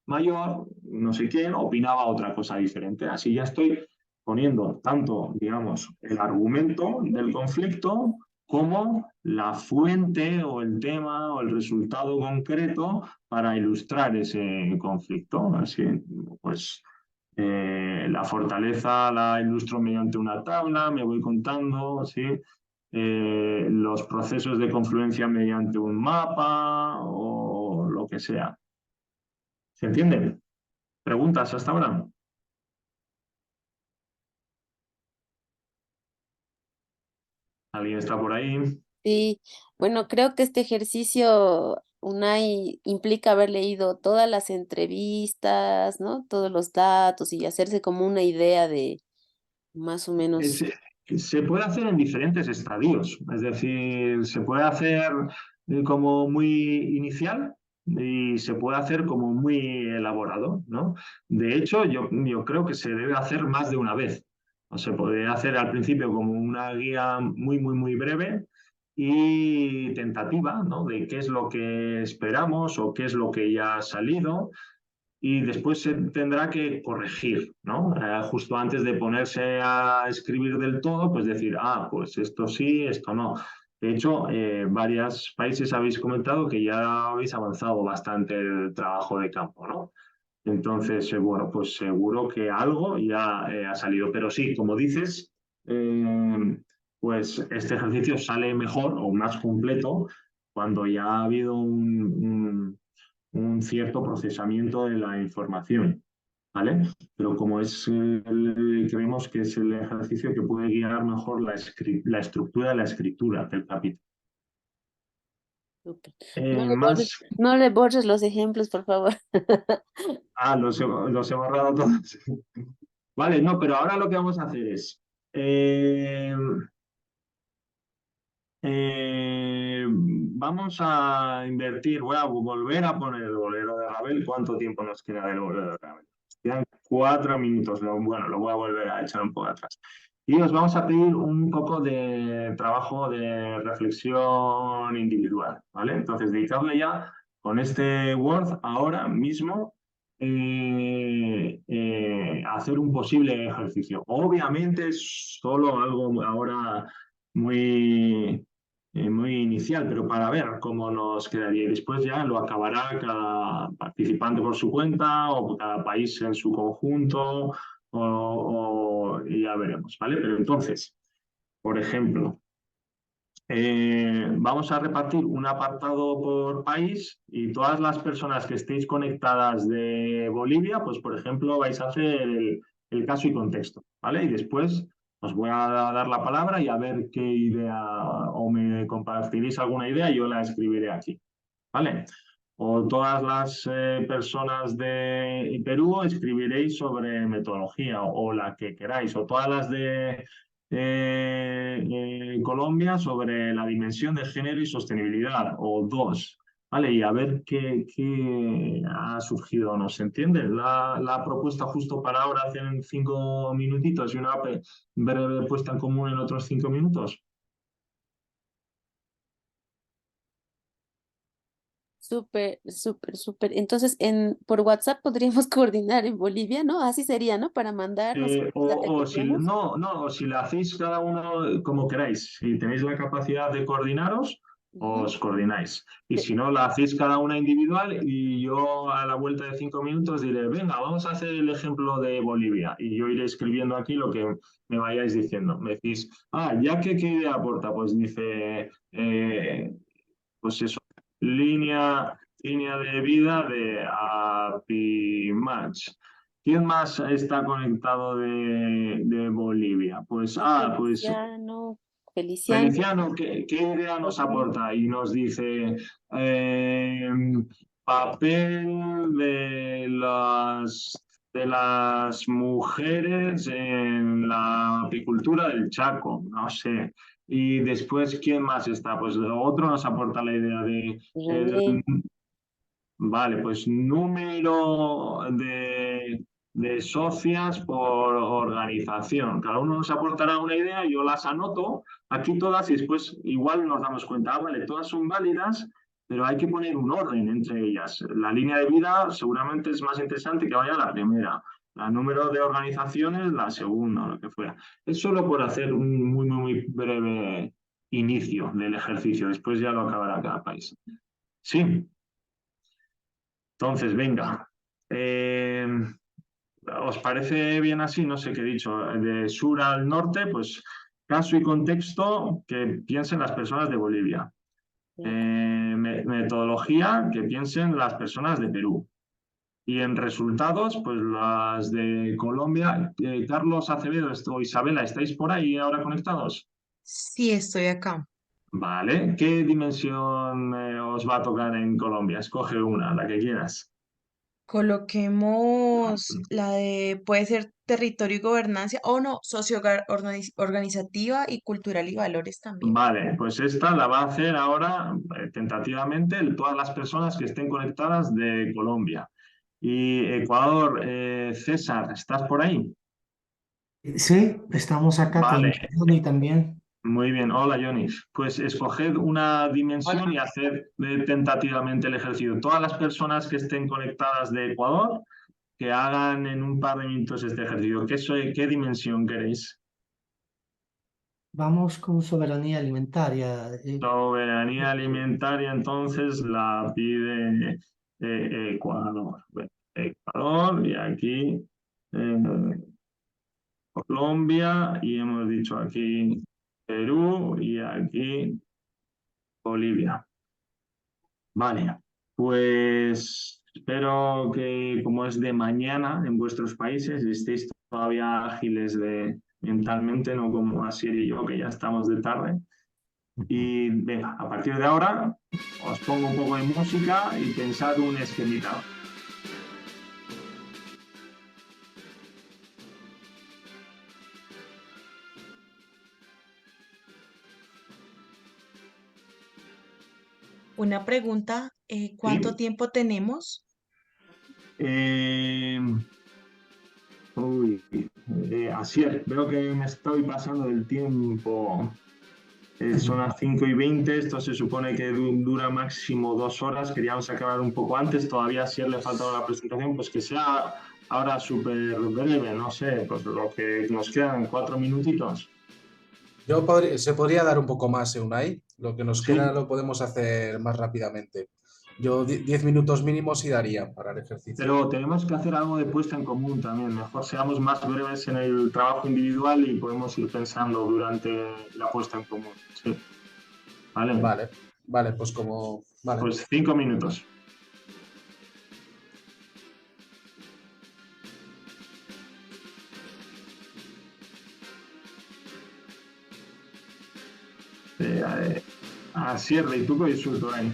mayor, no sé quién, opinaba otra cosa diferente. Así ya estoy poniendo tanto, digamos, el argumento del conflicto como la fuente o el tema o el resultado concreto para ilustrar ese conflicto. Así, pues la fortaleza la ilustro mediante una tabla, me voy contando, ¿sí? Los procesos de confluencia mediante un mapa o lo que sea. ¿Se entiende? ¿Preguntas hasta ahora? ¿Alguien está por ahí? Sí, bueno, creo que este ejercicio, Unai, implica haber leído todas las entrevistas, ¿no? Todos los datos y hacerse como una idea de más o menos. Se puede hacer en diferentes estadios, es decir, se puede hacer como muy inicial y se puede hacer como muy elaborado, ¿no? De hecho, yo creo que se debe hacer más de una vez. O se puede hacer al principio como una guía muy breve y tentativa, ¿no? De qué es lo que esperamos o qué es lo que ya ha salido y después se tendrá que corregir, ¿no? Justo antes de ponerse a escribir del todo, pues decir, ah, pues esto sí, esto no. De hecho, varios países habéis comentado que ya habéis avanzado bastante el trabajo de campo, ¿no? Entonces, bueno, pues seguro que algo ya ha salido. Pero sí, como dices, pues este ejercicio sale mejor o más completo cuando ya ha habido un cierto procesamiento de la información, ¿vale? Pero como es creemos que es el ejercicio que puede guiar mejor la estructura de la escritura del capítulo. Súper. Más, No le borres los ejemplos, por favor. los he borrado todos. Vale, no, pero ahora lo que vamos a hacer es, vamos a invertir, voy a volver a poner el bolero de Ravel. ¿Cuánto tiempo nos queda del bolero de Ravel? Quedan 4 minutos. Bueno, lo voy a volver a echar un poco atrás. Y os vamos a pedir un poco de trabajo de reflexión individual, ¿vale? Entonces, dedicadle ya con este Word ahora mismo a hacer un posible ejercicio. Obviamente es solo algo ahora muy inicial, pero para ver cómo nos quedaría. Y después ya lo acabará cada participante por su cuenta o cada país en su conjunto y ya veremos, ¿vale? Pero entonces, por ejemplo, vamos a repartir un apartado por país y todas las personas que estéis conectadas de Bolivia, pues por ejemplo vais a hacer el caso y contexto, ¿vale? Y después os voy a dar la palabra y a ver qué idea o me compartiréis alguna idea y yo la escribiré aquí, ¿vale? O todas las personas de Perú escribiréis sobre metodología o la que queráis, o todas las de Colombia sobre la dimensión de género y sostenibilidad, o dos, ¿vale? Y a ver qué ha surgido, ¿no se entiende? La propuesta justo para ahora hacen 5 minutitos y una breve puesta en común en otros 5 minutos. Súper, súper, súper. Entonces, por WhatsApp podríamos coordinar en Bolivia, ¿no? Así sería, ¿no? Para mandarnos y O si copiamos. no, si la hacéis cada uno como queráis, si tenéis la capacidad de coordinaros, Ujú. os coordináis. Y si no, la hacéis cada una individual y yo a la vuelta de 5 minutos diré, venga, vamos a hacer el ejemplo de Bolivia. Y yo iré escribiendo aquí lo que me vayáis diciendo. Me decís, ya que qué idea aporta, pues dice, pues eso, línea de vida de Apimatch. ¿Quién más está conectado de Bolivia? Pues, pues Feliciano, Feliciano, Feliciano, ¿qué idea nos Rodríguez. aporta? Y nos dice eh, papel de las mujeres en la apicultura del Chaco, no sé. Y después, ¿quién más está? Pues otro nos aporta la idea de René. vale, pues número de socias por organización. Cada uno nos aportará una idea, yo las anoto aquí todas y después igual nos damos cuenta, vale, todas son válidas, pero hay que poner un orden entre ellas. La línea de vida seguramente es más interesante que vaya la primera. El número de organizaciones, la segunda, o lo que fuera. Es solo por hacer un muy breve inicio del ejercicio. Después ya lo acabará cada país. Sí. Entonces, venga. ¿Os parece bien así? No sé qué he dicho. De sur al norte, pues caso y contexto que piensen las personas de Bolivia. Metodología que piensen las personas de Perú. Y en resultados, pues las de Colombia. Carlos Acevedo o Isabela, ¿estáis por ahí ahora conectados? Sí, estoy acá. Vale. ¿Qué dimensión os va a tocar en Colombia? Escoge una, la que quieras. Coloquemos la de, puede ser territorio y gobernanza, o no, organizativa y cultural y valores también. Vale, pues esta la va a hacer ahora tentativamente todas las personas que estén conectadas de Colombia. Y Ecuador, César, ¿estás por ahí? Sí, estamos acá con Vale, Johnny también. muy bien. Hola, Yonis. Pues escoged una dimensión y Hola. haced tentativamente el ejercicio. Todas las personas que estén conectadas de Ecuador, que hagan en un par de minutos este ejercicio. ¿Qué dimensión queréis? Vamos con soberanía alimentaria. Soberanía alimentaria, entonces la pide Ecuador. Bueno, Ecuador y aquí eh, Colombia y hemos dicho aquí Perú y aquí Bolivia. Vale, pues espero que como es de mañana en vuestros países estéis todavía ágiles mentalmente, no como Asier y yo que ya estamos de tarde. Y venga, a partir de ahora os pongo un poco de música y pensad un esquemita. Una pregunta, ¿cuánto ¿Sí? tiempo tenemos? Eh, uy, Asier, veo que me estoy pasando del tiempo. Son las 5:20, esto se supone que dura máximo 2 horas, queríamos acabar un poco antes, todavía si le falta la presentación, pues que sea ahora súper breve, no sé, pues lo que nos quedan 4 minutitos. Se podría dar un poco más, Unai. Lo que nos queda Sí, lo podemos hacer más rápidamente. Yo 10 minutos mínimos sí daría para el ejercicio. pero tenemos que hacer algo de puesta en común también, mejor seamos más breves en el trabajo individual y podemos ir pensando durante la puesta en común. Sí, vale, Vale, vale, pues como... Vale. pues 5 minutos. Cierre y tu disfruto ahí.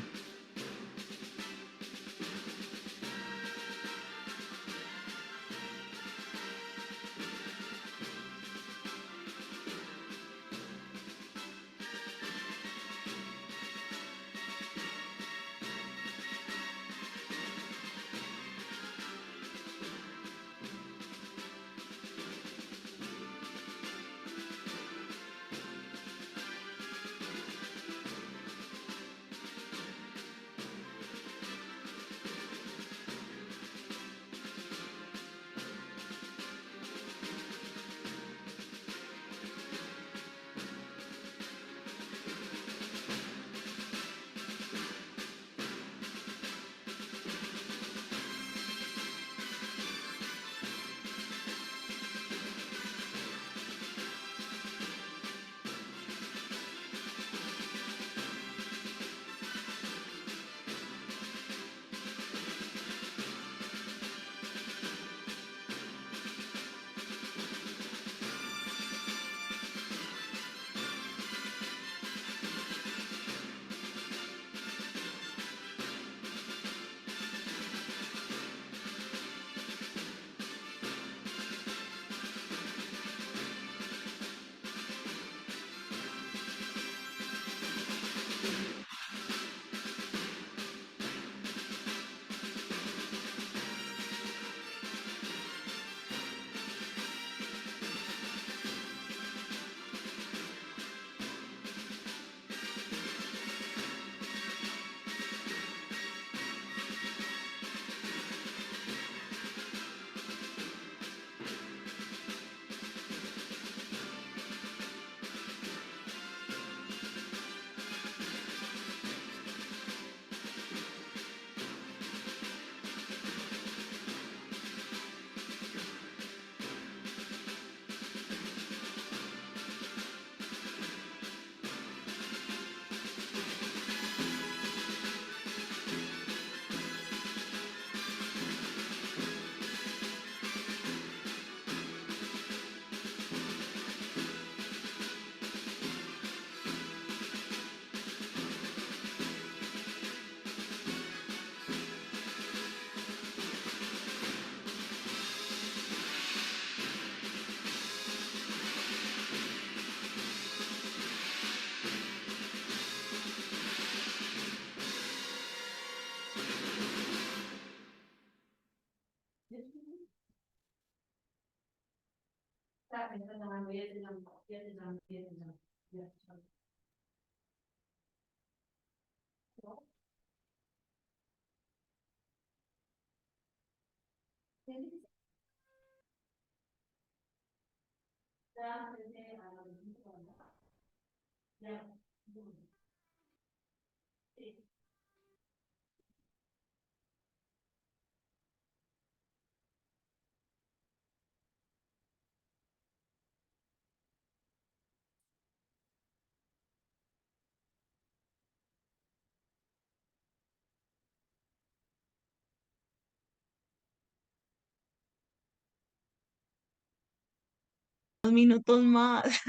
Minutos más.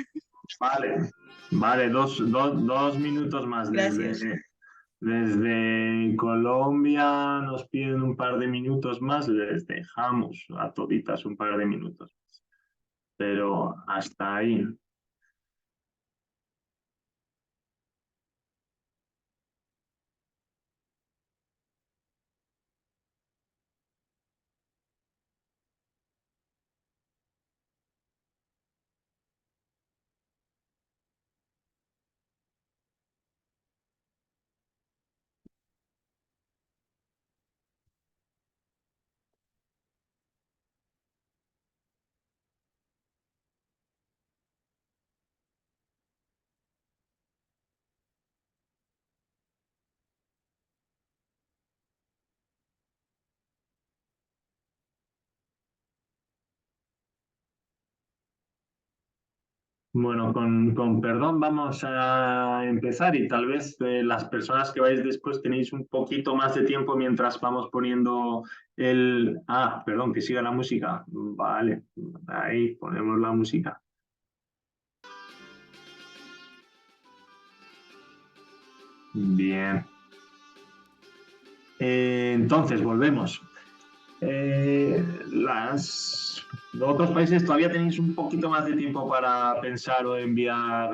Vale, vale, dos minutos más. Gracias. Desde Colombia nos piden un par de minutos más, les dejamos a toditas un par de minutos. Pero hasta ahí. Bueno, con perdón vamos a empezar y tal vez las personas que vais después tenéis un poquito más de tiempo mientras vamos poniendo el... Ah, perdón, que siga la música. Vale, ahí ponemos la música. Bien. Entonces, volvemos. Los otros países todavía tenéis un poquito más de tiempo para pensar o enviar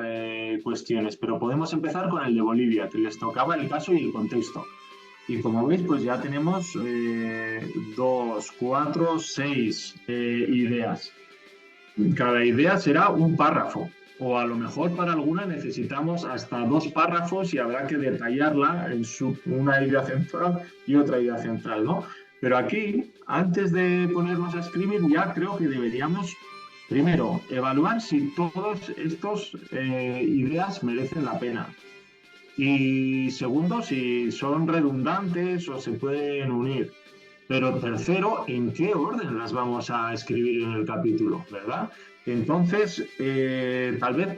cuestiones, pero podemos empezar con el de Bolivia, que les tocaba el caso y el contexto. Y como veis, pues ya tenemos 2, 4, 6 ideas. Cada idea será un párrafo, o a lo mejor para alguna necesitamos hasta 2 párrafos y habrá que detallarla en una idea central y otra idea central, ¿no? Pero aquí, antes de ponernos a escribir, ya creo que deberíamos, primero, evaluar si todas estas ideas merecen la pena. Y segundo, si son redundantes o se pueden unir. Pero tercero, ¿en qué orden las vamos a escribir en el capítulo, verdad? Entonces, tal vez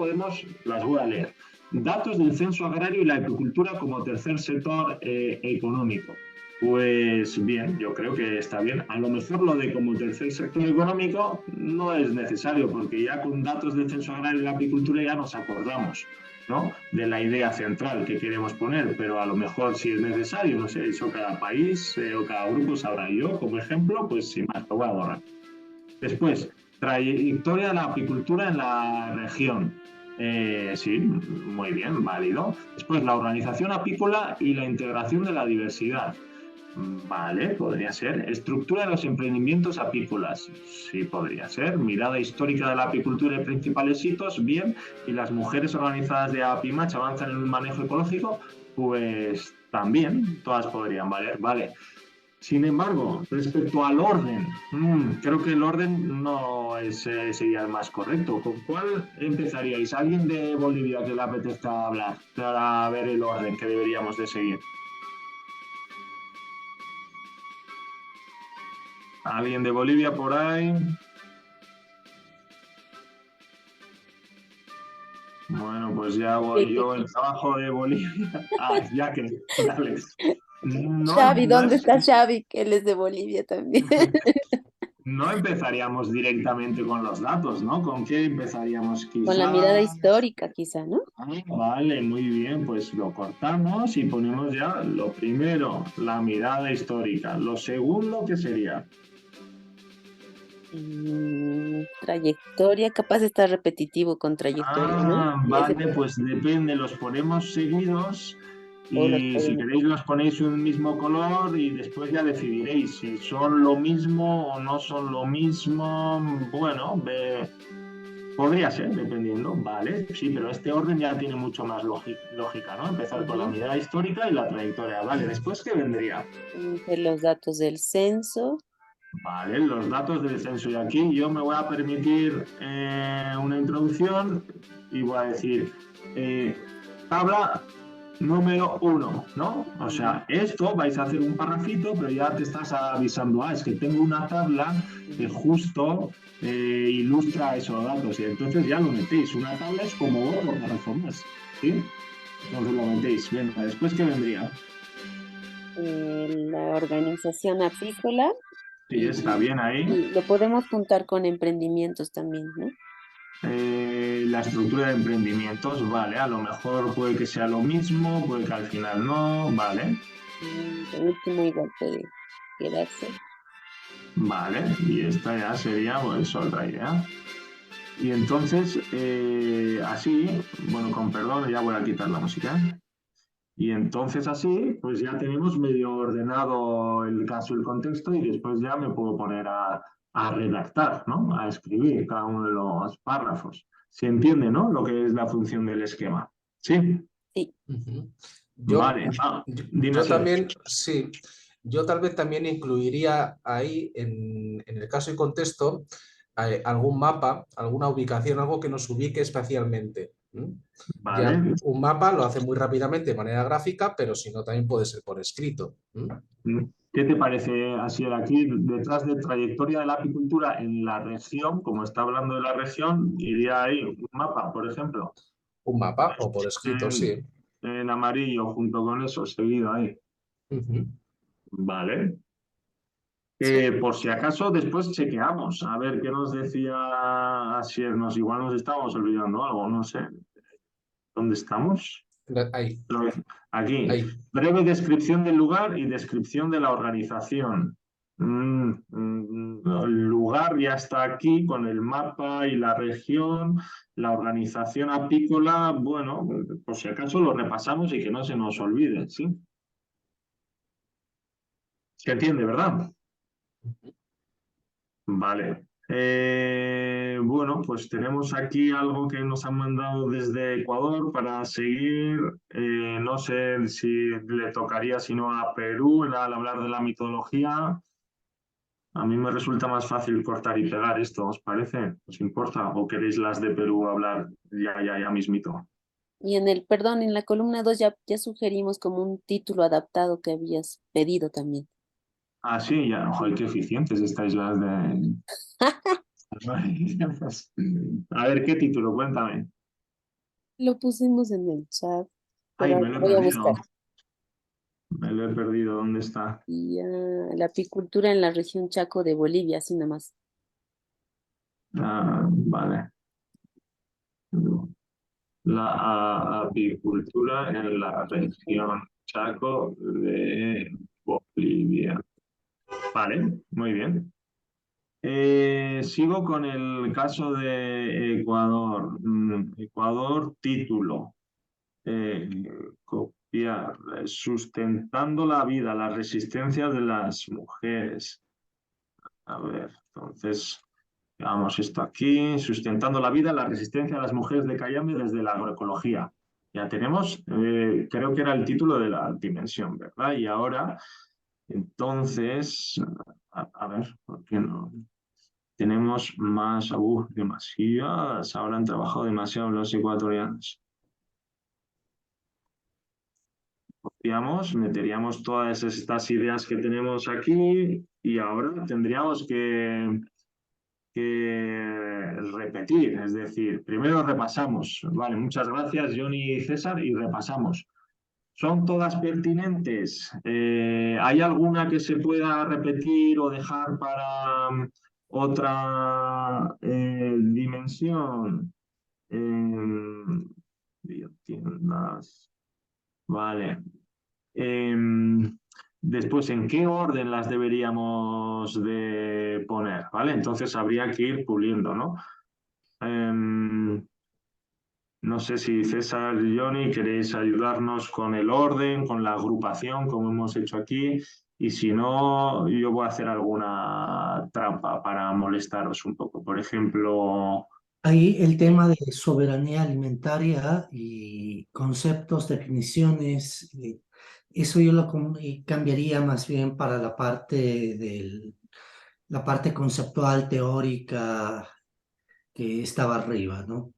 las voy a leer. Datos del censo agrario y la agricultura como tercer sector económico. Pues bien, yo creo que está bien. A lo mejor lo de como tercer sector económico no es necesario, porque ya con datos del censo agrario y la agricultura ya nos acordamos, ¿no?, de la idea central que queremos poner, pero a lo mejor si es necesario, no sé, eso cada país o cada grupo sabrá. Yo, como ejemplo, pues sin más, lo voy a borrar. Después, trayectoria de la apicultura en la región. Sí, muy bien, válido. Después, la organización apícola y la integración de la diversidad. Vale, podría ser. Estructura de los emprendimientos apícolas. Sí, podría ser. Mirada histórica de la apicultura y principales hitos. Bien. Y las mujeres organizadas de Apimach avanzan en un manejo ecológico. Pues también, todas podrían valer. Vale. Sin embargo, respecto al orden, creo que el orden no sería el más correcto. ¿Con cuál empezaríais? ¿Alguien de Bolivia que le apetezca hablar para ver el orden que deberíamos de seguir? ¿Alguien de Bolivia por ahí? Bueno, pues ya voy yo, el trabajo de Bolivia. Ah, ya que, dale. No, Xavi, no, ¿dónde está Xavi? Que él es de Bolivia también. no empezaríamos directamente con los datos, ¿no? ¿Con qué empezaríamos? Con la mirada Quizás... histórica, quizá, ¿no? Ah, vale, muy bien, pues lo cortamos y ponemos ya lo primero, la mirada histórica. Lo segundo, ¿qué sería? Trayectoria, capaz está repetitivo con trayectoria, ¿no? Ah, vale, pues depende, los ponemos seguidos O los y si podemos- queréis los ponéis un mismo color y después ya decidiréis si son lo mismo o no son lo mismo. Bueno, Podría ser, dependiendo, vale, sí, pero este orden ya tiene mucho más lógica, ¿no? Empezar con la Ujú. unidad histórica y la trayectoria, vale, después, ¿qué vendría? Los datos del censo. Vale, los datos del censo. Y aquí yo me voy a permitir una introducción y voy a decir tabla número 1, ¿no? O sea, esto vais a hacer un parrafito, pero ya te estás avisando, es que tengo una tabla que justo ilustra esos datos y entonces ya lo metéis. Una tabla es como otro párrafo más, ¿sí? Entonces lo metéis. Venga, después, ¿qué vendría? La organización apícola Sí, está bien ahí. y lo podemos juntar con emprendimientos también, ¿no? La estructura de emprendimientos, vale, a lo mejor puede que sea lo mismo, puede que al final no, vale, De último igual puede quedarse. vale, y esta ya sería pues otra idea. Y entonces, así, bueno, con perdón, ya voy a quitar la música. Y entonces así, pues ya tenemos medio ordenado el caso y el contexto y después ya me puedo poner a redactar, ¿no? A escribir cada uno de los párrafos. Se entiende, ¿no? Lo que es la función del esquema. ¿Sí? Sí, Ujú. Vale. Dime, Yo Asier. también, sí, yo tal vez también incluiría ahí en el caso y contexto algún mapa, alguna ubicación, algo que nos ubique espacialmente. Ya Vale. un mapa lo hace muy rápidamente de manera gráfica, pero si no también puede ser por escrito. ¿Qué te parece, Asier, aquí detrás de trayectoria de la apicultura en la región, como está hablando de la región, iría ahí un mapa, por ejemplo, Un mapa o por escrito, sí. en amarillo junto con eso, seguido ahí. Ujú. Vale. sí. Por si acaso después chequeamos, a ver qué nos decía Asier, igual nos estamos olvidando algo, no sé. ¿Dónde estamos? Ahí, Aquí, ahí. breve descripción del lugar y descripción de la organización. El lugar ya está aquí con el mapa y la región, la organización apícola, bueno, por si acaso lo repasamos y que no se nos olvide, ¿sí? Se entiende, ¿verdad? Vale. Bueno, pues tenemos aquí algo que nos han mandado desde Ecuador para seguir. No sé si le tocaría sino a Perú al hablar de la mitología. A mí me resulta más fácil cortar y pegar esto, ¿os parece? ¿Os importa? ¿O queréis las de Perú hablar ya mismito? Y perdón, en la columna 2 ya sugerimos como un título adaptado que habías pedido también. Ah, sí, ya, joder, qué eficientes estáis las de... A ver, ¿qué título? Cuéntame. Lo pusimos en el chat, Ay, pero me lo he voy a buscar. perdido. Me lo he perdido. ¿Dónde está? Y la apicultura en la región Chaco de Bolivia, así nomás. Ah, vale. La apicultura en la región Chaco de Bolivia. Vale, muy bien. Sigo con el caso de Ecuador. Ecuador, título. Eh, Copiar. Sustentando la vida, la resistencia de las mujeres. A ver, entonces, veamos esto aquí. Sustentando la vida, la resistencia de las mujeres de Cayambe desde la agroecología. Ya tenemos, creo que era el título de la dimensión, ¿verdad? Y ahora, entonces, a ver, ¿por qué no? Tenemos más, demasiadas, ahora han trabajado demasiado los ecuatorianos. Copiamos, meteríamos todas estas ideas que tenemos aquí y ahora tendríamos que repetir, es decir, primero repasamos, vale, muchas gracias Johnny y César y repasamos. ¿Son todas pertinentes? ¿Hay alguna que se pueda repetir o dejar para otra dimensión? Biotiendas. Vale. Después, ¿en qué orden las deberíamos de poner? ¿Vale? Entonces habría que ir puliendo, ¿no? No sé si César y Johnny queréis ayudarnos con el orden, con la agrupación, como hemos hecho aquí, y si no, yo voy a hacer alguna trampa para molestaros un poco. Por ejemplo, Ahí el tema de soberanía alimentaria y conceptos, definiciones, eso yo cambiaría más bien para la parte conceptual, teórica que estaba arriba, ¿no?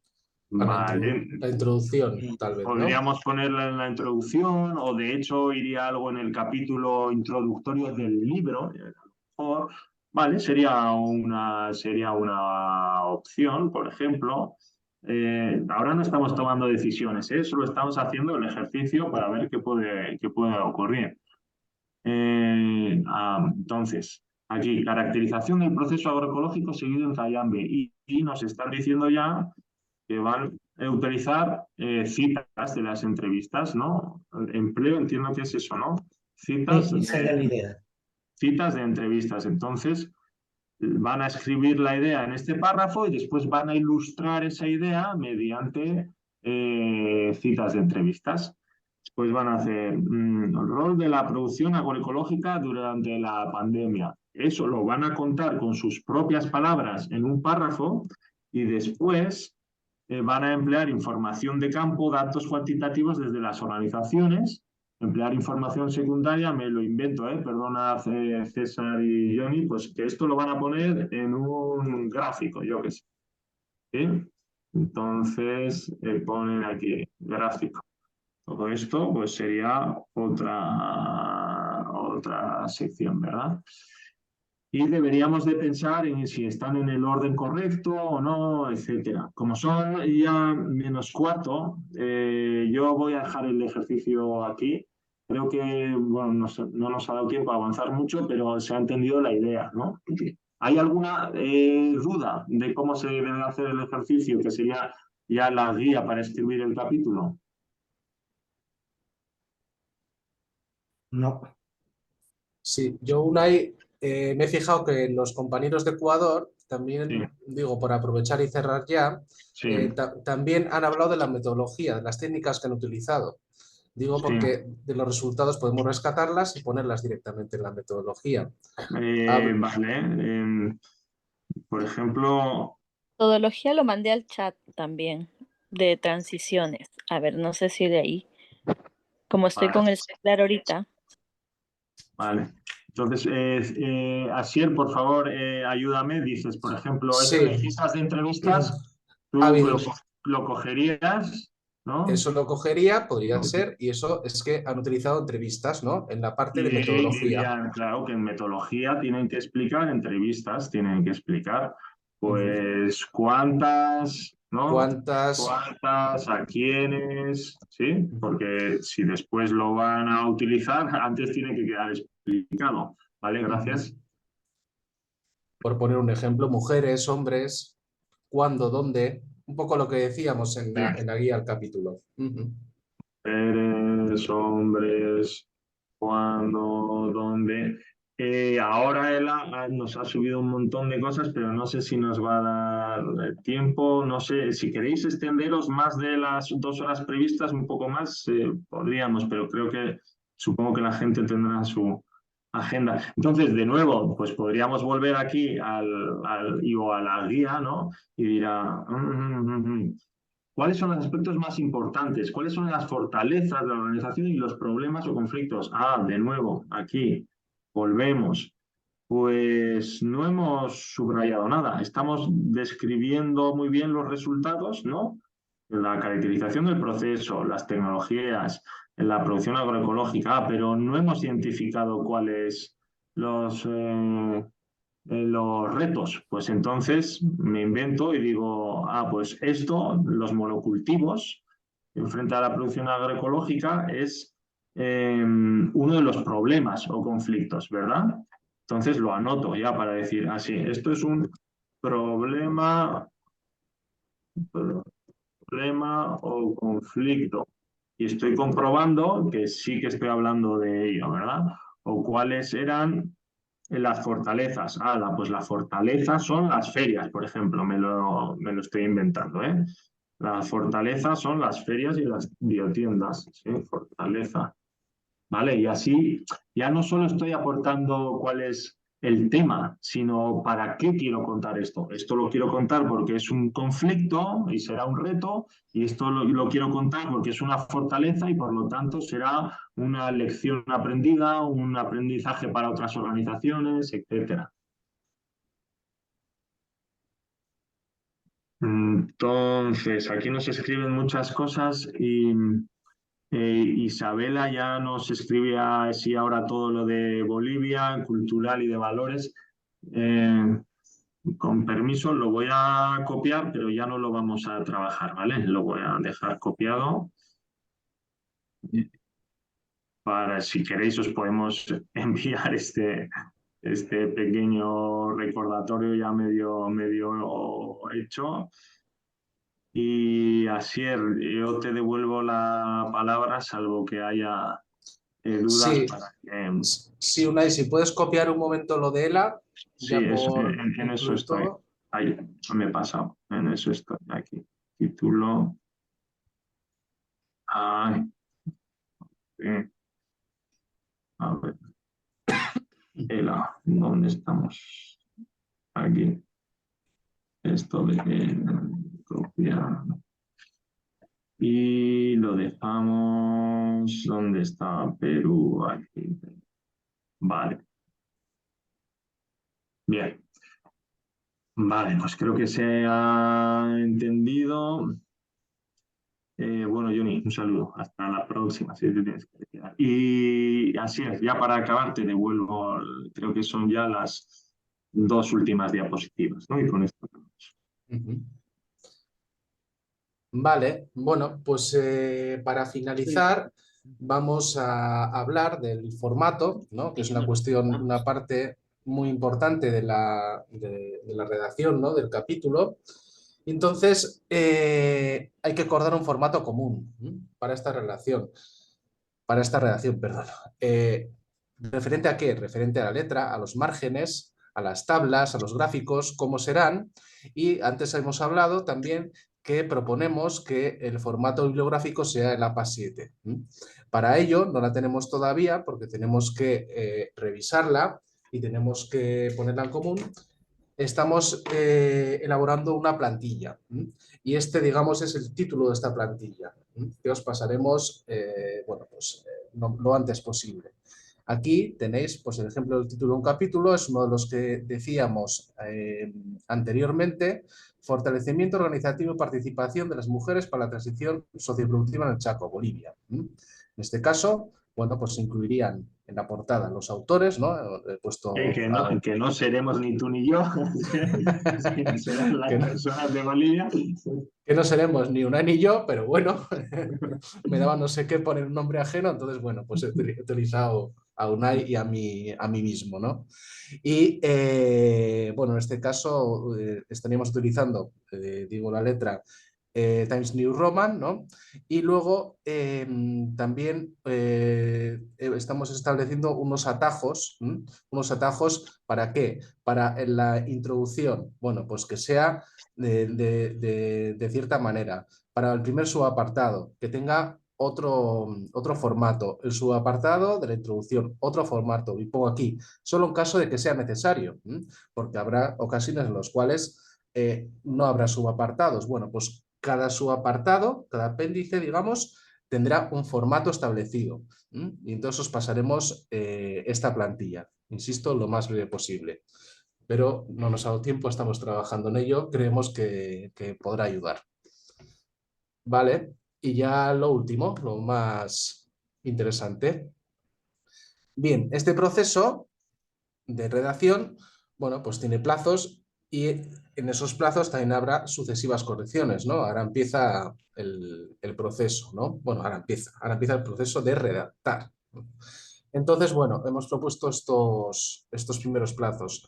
A Vale, la introducción, tal vez, ¿no? podríamos ponerla en la introducción o de hecho iría algo en el capítulo introductorio del libro. A lo mejor, vale, sería una opción, por ejemplo. Ahora no estamos tomando decisiones, ¿eh? Solo estamos haciendo el ejercicio para ver qué puede ocurrir. Entonces, aquí, caracterización del proceso agroecológico seguido en Cayambe. Y nos están diciendo ya que van a utilizar citas de las entrevistas, ¿no? Empleo, entiendo que es eso, ¿no? Esa era la idea. Citas de entrevistas. Entonces, van a escribir la idea en este párrafo y después van a ilustrar esa idea mediante citas de entrevistas. Después van a hacer el rol de la producción agroecológica durante la pandemia. Eso lo van a contar con sus propias palabras en un párrafo y después van a emplear información de campo, datos cuantitativos desde las organizaciones, emplear información secundaria, me lo invento, perdona César y Johnny, pues que esto lo van a poner en un gráfico, yo qué sé. ¿Sí? Entonces ponen aquí gráfico. Todo esto pues sería otra sección, ¿verdad? Y deberíamos de pensar en si están en el orden correcto o no, etcétera. Como son ya -4, yo voy a dejar el ejercicio aquí. Creo que bueno, no nos ha dado tiempo a avanzar mucho, pero se ha entendido la idea, ¿no? ¿Hay alguna duda de cómo se debe hacer el ejercicio, que sería ya la guía para escribir el capítulo? No. Sí, yo Unai, me he fijado que los compañeros de Ecuador, Sí, también digo, por aprovechar y cerrar ya, sí, también han hablado de la metodología, de las técnicas que han utilizado. Digo sí. porque de los resultados podemos rescatarlas y ponerlas directamente en la metodología. Hab- Vale. Por ejemplo, Metodología lo mandé al chat también, de transiciones. A ver, no sé si de ahí. Como estoy vale, con el celular ahorita. vale. Entonces, Asier, por favor, ayúdame. Dices, por ejemplo, eso de sí, citas de entrevistas, ha tú habido, lo cogerías, ¿no? eso lo cogería, podría ser, y eso es que han utilizado entrevistas, ¿no? En la parte de Y metodología. dirían, claro, que en metodología tienen que explicar, entrevistas tienen que explicar, Ujú. pues, cuántas, ¿no? ¿Cuántas? ¿Cuántas? ¿A quiénes? ¿Sí? Porque si después lo van a utilizar, antes tiene que quedar explicado. ¿Vale? Ujú. Gracias. Por poner un ejemplo, mujeres, hombres, cuándo, dónde, un poco lo que decíamos Sí. en la guía al capítulo. Ujú. Mujeres, hombres, cuándo, dónde. Ahora Ela nos ha subido un montón de cosas, pero no sé si nos va a dar tiempo. No sé, si queréis extenderos más de las 2 horas previstas, un poco más, podríamos, pero creo que supongo que la gente tendrá su agenda. Entonces, de nuevo, pues podríamos volver aquí o a la guía, ¿no? Y dirá, ¿cuáles son los aspectos más importantes? ¿Cuáles son las fortalezas de la organización y los problemas o conflictos? De nuevo, aquí volvemos. Pues no hemos subrayado nada. Estamos describiendo muy bien los resultados, ¿no? La caracterización del proceso, las tecnologías, la producción agroecológica, pero no hemos identificado cuáles los retos. Pues entonces me invento y digo, pues esto, los monocultivos, frente a la producción agroecológica, es uno de los problemas o conflictos, ¿verdad? Entonces lo anoto ya para decir, así, esto es un problema, problema o conflicto. Y estoy comprobando que sí que estoy hablando de ello, ¿verdad? O cuáles eran las fortalezas. Pues las fortalezas son las ferias, por ejemplo, me lo estoy inventando, ¿eh? Las fortalezas son las ferias y las biotiendas, ¿sí? Fortaleza. ¿Vale? Y así ya no solo estoy aportando cuál es el tema, sino para qué quiero contar esto. Esto lo quiero contar porque es un conflicto y será un reto, y esto lo quiero contar porque es una fortaleza y por lo tanto será una lección aprendida, un aprendizaje para otras organizaciones, etcétera. Entonces, aquí nos escriben muchas cosas y Isabela ya nos escribía así ahora todo lo de Bolivia, cultural y de valores. Con permiso, lo voy a copiar, pero ya no lo vamos a trabajar, ¿vale? Lo voy a dejar copiado. Para, si queréis, os podemos enviar este pequeño recordatorio ya medio hecho. Y Asier, yo te devuelvo la palabra, salvo que haya dudas Sí, para que... sí, Unai, si puedes copiar un momento lo de ELA, Sí, ya por en eso incluir estoy. todo. Ahí, me he pasado. En eso estoy, aquí. Título. Ay, a ver. ¿Dónde estamos? Aquí. Esto de copiar. Y lo dejamos. ¿Dónde está Perú? Aquí. Vale. Bien. Vale, pues creo que se ha entendido. Bueno, Johnny, un saludo. Hasta la próxima, si te tienes que retirar. Y así es, ya para acabar te devuelvo, creo que son ya las dos últimas diapositivas, ¿no? Y con esto acabamos. Ujú. Vale, bueno, pues para finalizar vamos a hablar del formato, ¿no? Que es una cuestión, una parte muy importante de la redacción, ¿no? Del capítulo. Entonces, hay que acordar un formato común, ¿m? Para esta relación, para esta redacción, perdón. ¿Referente a qué? Referente a la letra, a los márgenes, a las tablas, a los gráficos, cómo serán. Y antes hemos hablado también que proponemos que el formato bibliográfico sea el APA 7. Para ello no la tenemos todavía porque tenemos que revisarla y tenemos que ponerla en común. Estamos elaborando una plantilla y este, digamos, es el título de esta plantilla que os pasaremos bueno, pues, lo antes posible. Aquí tenéis pues, el ejemplo del título de un capítulo, es uno de los que decíamos anteriormente, fortalecimiento organizativo y participación de las mujeres para la transición socioproductiva en el Chaco, Bolivia. En este caso, bueno, pues se incluirían en la portada los autores, ¿no? He puesto Que no seremos ni tú ni yo, serán las que no, personas de Bolivia. que no seremos ni una ni yo, pero bueno, me daba no sé qué poner un nombre ajeno, entonces bueno, pues he utilizado a Unai y a mí mismo, ¿no? Y bueno, en este caso estaríamos utilizando, digo la letra, Times New Roman, ¿no? Y luego también estamos estableciendo unos atajos, ¿para qué? Para en la introducción, bueno, pues que sea de cierta manera. Para el primer subapartado, que tenga otro formato. El subapartado de la introducción, otro formato. Y pongo aquí, solo en caso de que sea necesario, porque habrá ocasiones en las cuales no habrá subapartados. Bueno, pues cada subapartado, cada apéndice, digamos, tendrá un formato establecido. Y entonces os pasaremos esta plantilla, insisto, lo más breve posible. Pero no nos ha dado tiempo, estamos trabajando en ello, creemos que podrá ayudar. Vale, y ya lo último, lo más interesante. Bien, este proceso de redacción, bueno, pues tiene plazos y en esos plazos también habrá sucesivas correcciones, ¿no? Ahora empieza el proceso, ¿no? Bueno, ahora empieza el proceso de redactar. Entonces, bueno, hemos propuesto estos primeros plazos.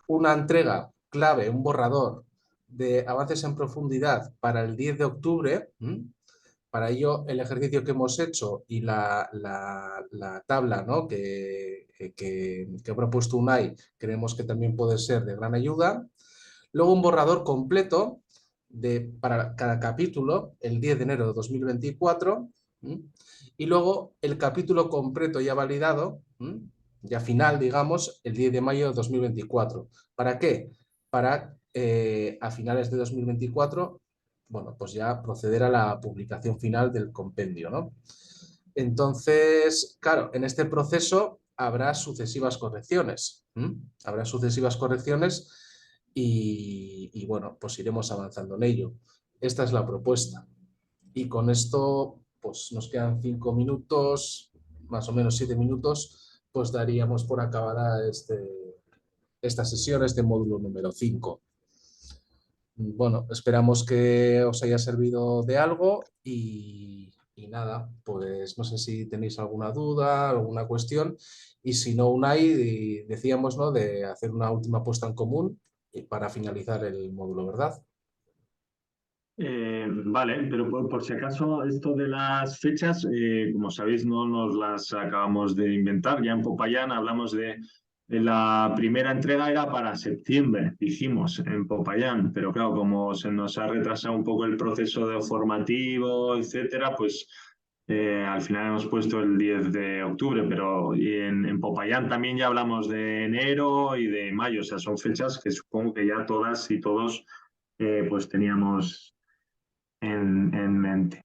Una entrega clave, un borrador de avances en profundidad para el 10 de octubre. Para ello, el ejercicio que hemos hecho y la tabla, ¿no? que ha propuesto Unai creemos que también puede ser de gran ayuda. Luego un borrador completo para cada capítulo el 10 de enero de 2024. Y luego el capítulo completo ya validado ya final, digamos, el 10 de mayo de 2024. ¿Para qué? Para a finales de 2024, bueno, pues ya proceder a la publicación final del compendio, ¿no? Entonces, claro, en este proceso habrá sucesivas correcciones. Habrá sucesivas correcciones y bueno, pues iremos avanzando en ello. Esta es la propuesta. Y con esto, pues nos quedan 5 minutos, más o menos 7 minutos, pues daríamos por acabada esta sesión, este módulo número 5. Bueno, esperamos que os haya servido de algo y nada, pues no sé si tenéis alguna duda, alguna cuestión, y si no, Unai, decíamos, ¿no?, de hacer una última puesta en común para finalizar el módulo, ¿verdad? Vale, pero por si acaso esto de las fechas, como sabéis, no nos las acabamos de inventar. Ya en Popayán hablamos de la primera entrega era para septiembre, dijimos, en Popayán, pero claro, como se nos ha retrasado un poco el proceso de formativo, etcétera, pues al final hemos puesto el 10 de octubre, pero y en Popayán también ya hablamos de enero y de mayo, o sea, son fechas que supongo que ya todas y todos pues teníamos en mente.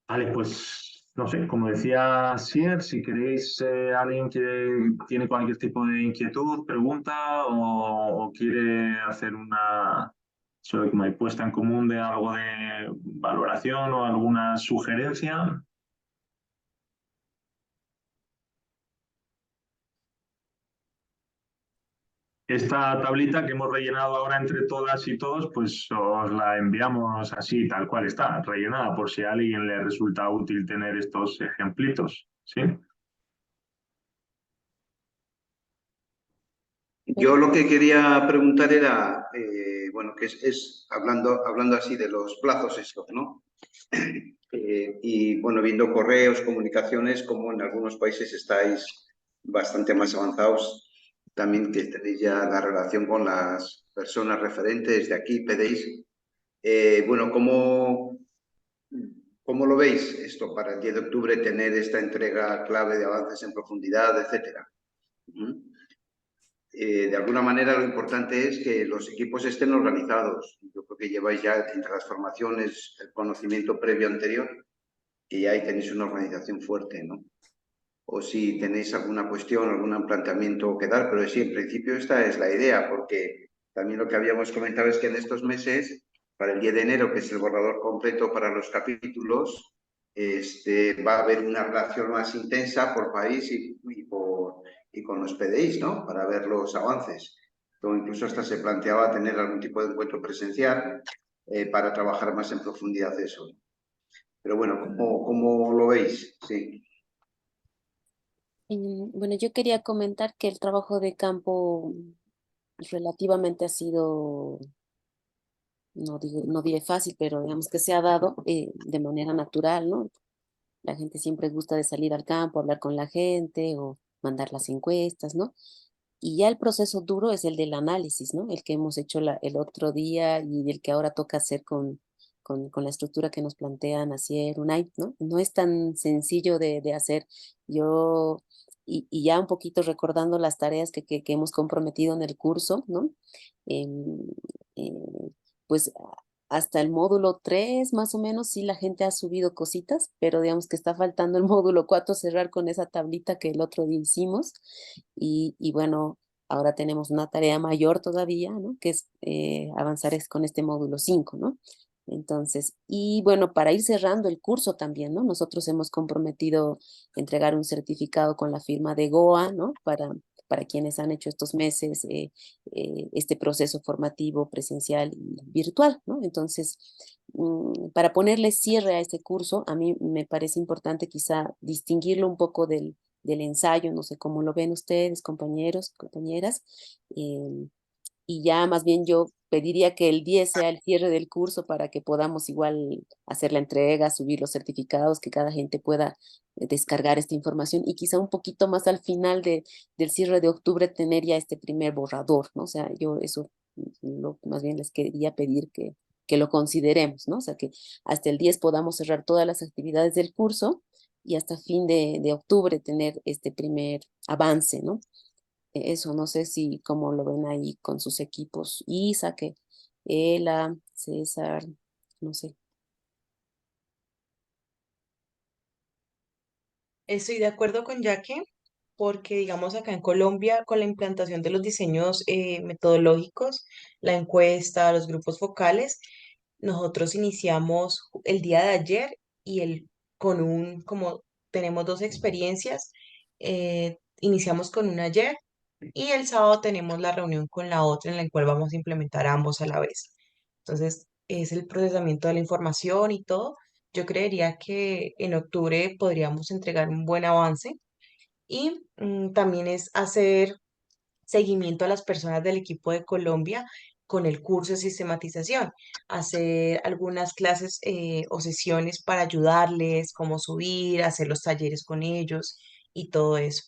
Vale, pues no sé, como decía Sier, si queréis alguien que tiene cualquier tipo de inquietud, pregunta o quiere hacer una como hay puesta en común de algo de valoración o alguna sugerencia. Esta tablita que hemos rellenado ahora entre todas y todos, pues os la enviamos así, tal cual está, rellenada, por si a alguien le resulta útil tener estos ejemplitos, ¿sí? Yo lo que quería preguntar era, bueno, que es hablando así de los plazos estos, ¿no? Y bueno, viendo correos, comunicaciones, como en algunos países estáis bastante más avanzados, también que tenéis ya la relación con las personas referentes de aquí, pedéis. Bueno, ¿cómo lo veis esto para el 10 de octubre, tener esta entrega clave de avances en profundidad, etcétera? De alguna manera lo importante es que los equipos estén organizados. Yo creo que lleváis ya entre las formaciones el conocimiento previo anterior y ahí tenéis una organización fuerte, ¿no? O si tenéis alguna cuestión, algún planteamiento que dar, pero sí, en principio esta es la idea, porque también lo que habíamos comentado es que en estos meses, para el 10 de enero, que es el borrador completo para los capítulos, va a haber una relación más intensa por país y con los PDIs, ¿no? Para ver los avances. O incluso hasta se planteaba tener algún tipo de encuentro presencial para trabajar más en profundidad eso. Pero bueno, ¿cómo lo veis? Sí. Bueno, yo quería comentar que el trabajo de campo relativamente ha sido, no diré fácil, pero digamos que se ha dado de manera natural, ¿no? La gente siempre gusta de salir al campo, hablar con la gente o mandar las encuestas, ¿no? Y ya el proceso duro es el del análisis, ¿no? El que hemos hecho el otro día y el que ahora toca hacer con la estructura que nos plantean hacer UNAI, ¿no? No es tan sencillo de hacer. Yo, y ya un poquito recordando las tareas que hemos comprometido en el curso, ¿no? Em, eh, pues hasta el módulo 3 más o menos, sí la gente ha subido cositas, pero digamos que está faltando el módulo 4 cerrar con esa tablita que el otro día hicimos. Y bueno, ahora tenemos una tarea mayor todavía, ¿no? Que es avanzar con este módulo 5, ¿no? Entonces, y bueno, para ir cerrando el curso también, ¿no? Nosotros hemos comprometido entregar un certificado con la firma de GOA, ¿no? Para quienes han hecho estos meses este proceso formativo presencial y virtual, ¿no? Entonces, para ponerle cierre a este curso, a mí me parece importante quizá distinguirlo un poco del ensayo, no sé cómo lo ven ustedes, compañeros, compañeras, y ya más bien yo pediría que el 10 sea el cierre del curso para que podamos igual hacer la entrega, subir los certificados, que cada gente pueda descargar esta información y quizá un poquito más al final del cierre de octubre tener ya este primer borrador, ¿no? O sea, yo eso más bien les quería pedir que lo consideremos, ¿no? O sea, que hasta el 10 podamos cerrar todas las actividades del curso y hasta fin de octubre tener este primer avance, ¿no? Eso, no sé si cómo lo ven ahí con sus equipos. Isa, que Ela, César, no sé. Estoy de acuerdo con Jaque, porque digamos acá en Colombia, con la implantación de los diseños metodológicos, la encuesta, los grupos focales, nosotros iniciamos el día de ayer y como tenemos dos experiencias, iniciamos con una ayer y el sábado tenemos la reunión con la otra en la cual vamos a implementar ambos a la vez. Entonces, es el procesamiento de la información y todo. Yo creería que en octubre podríamos entregar un buen avance y también es hacer seguimiento a las personas del equipo de Colombia con el curso de sistematización, hacer algunas clases o sesiones para ayudarles, cómo subir, hacer los talleres con ellos y todo eso.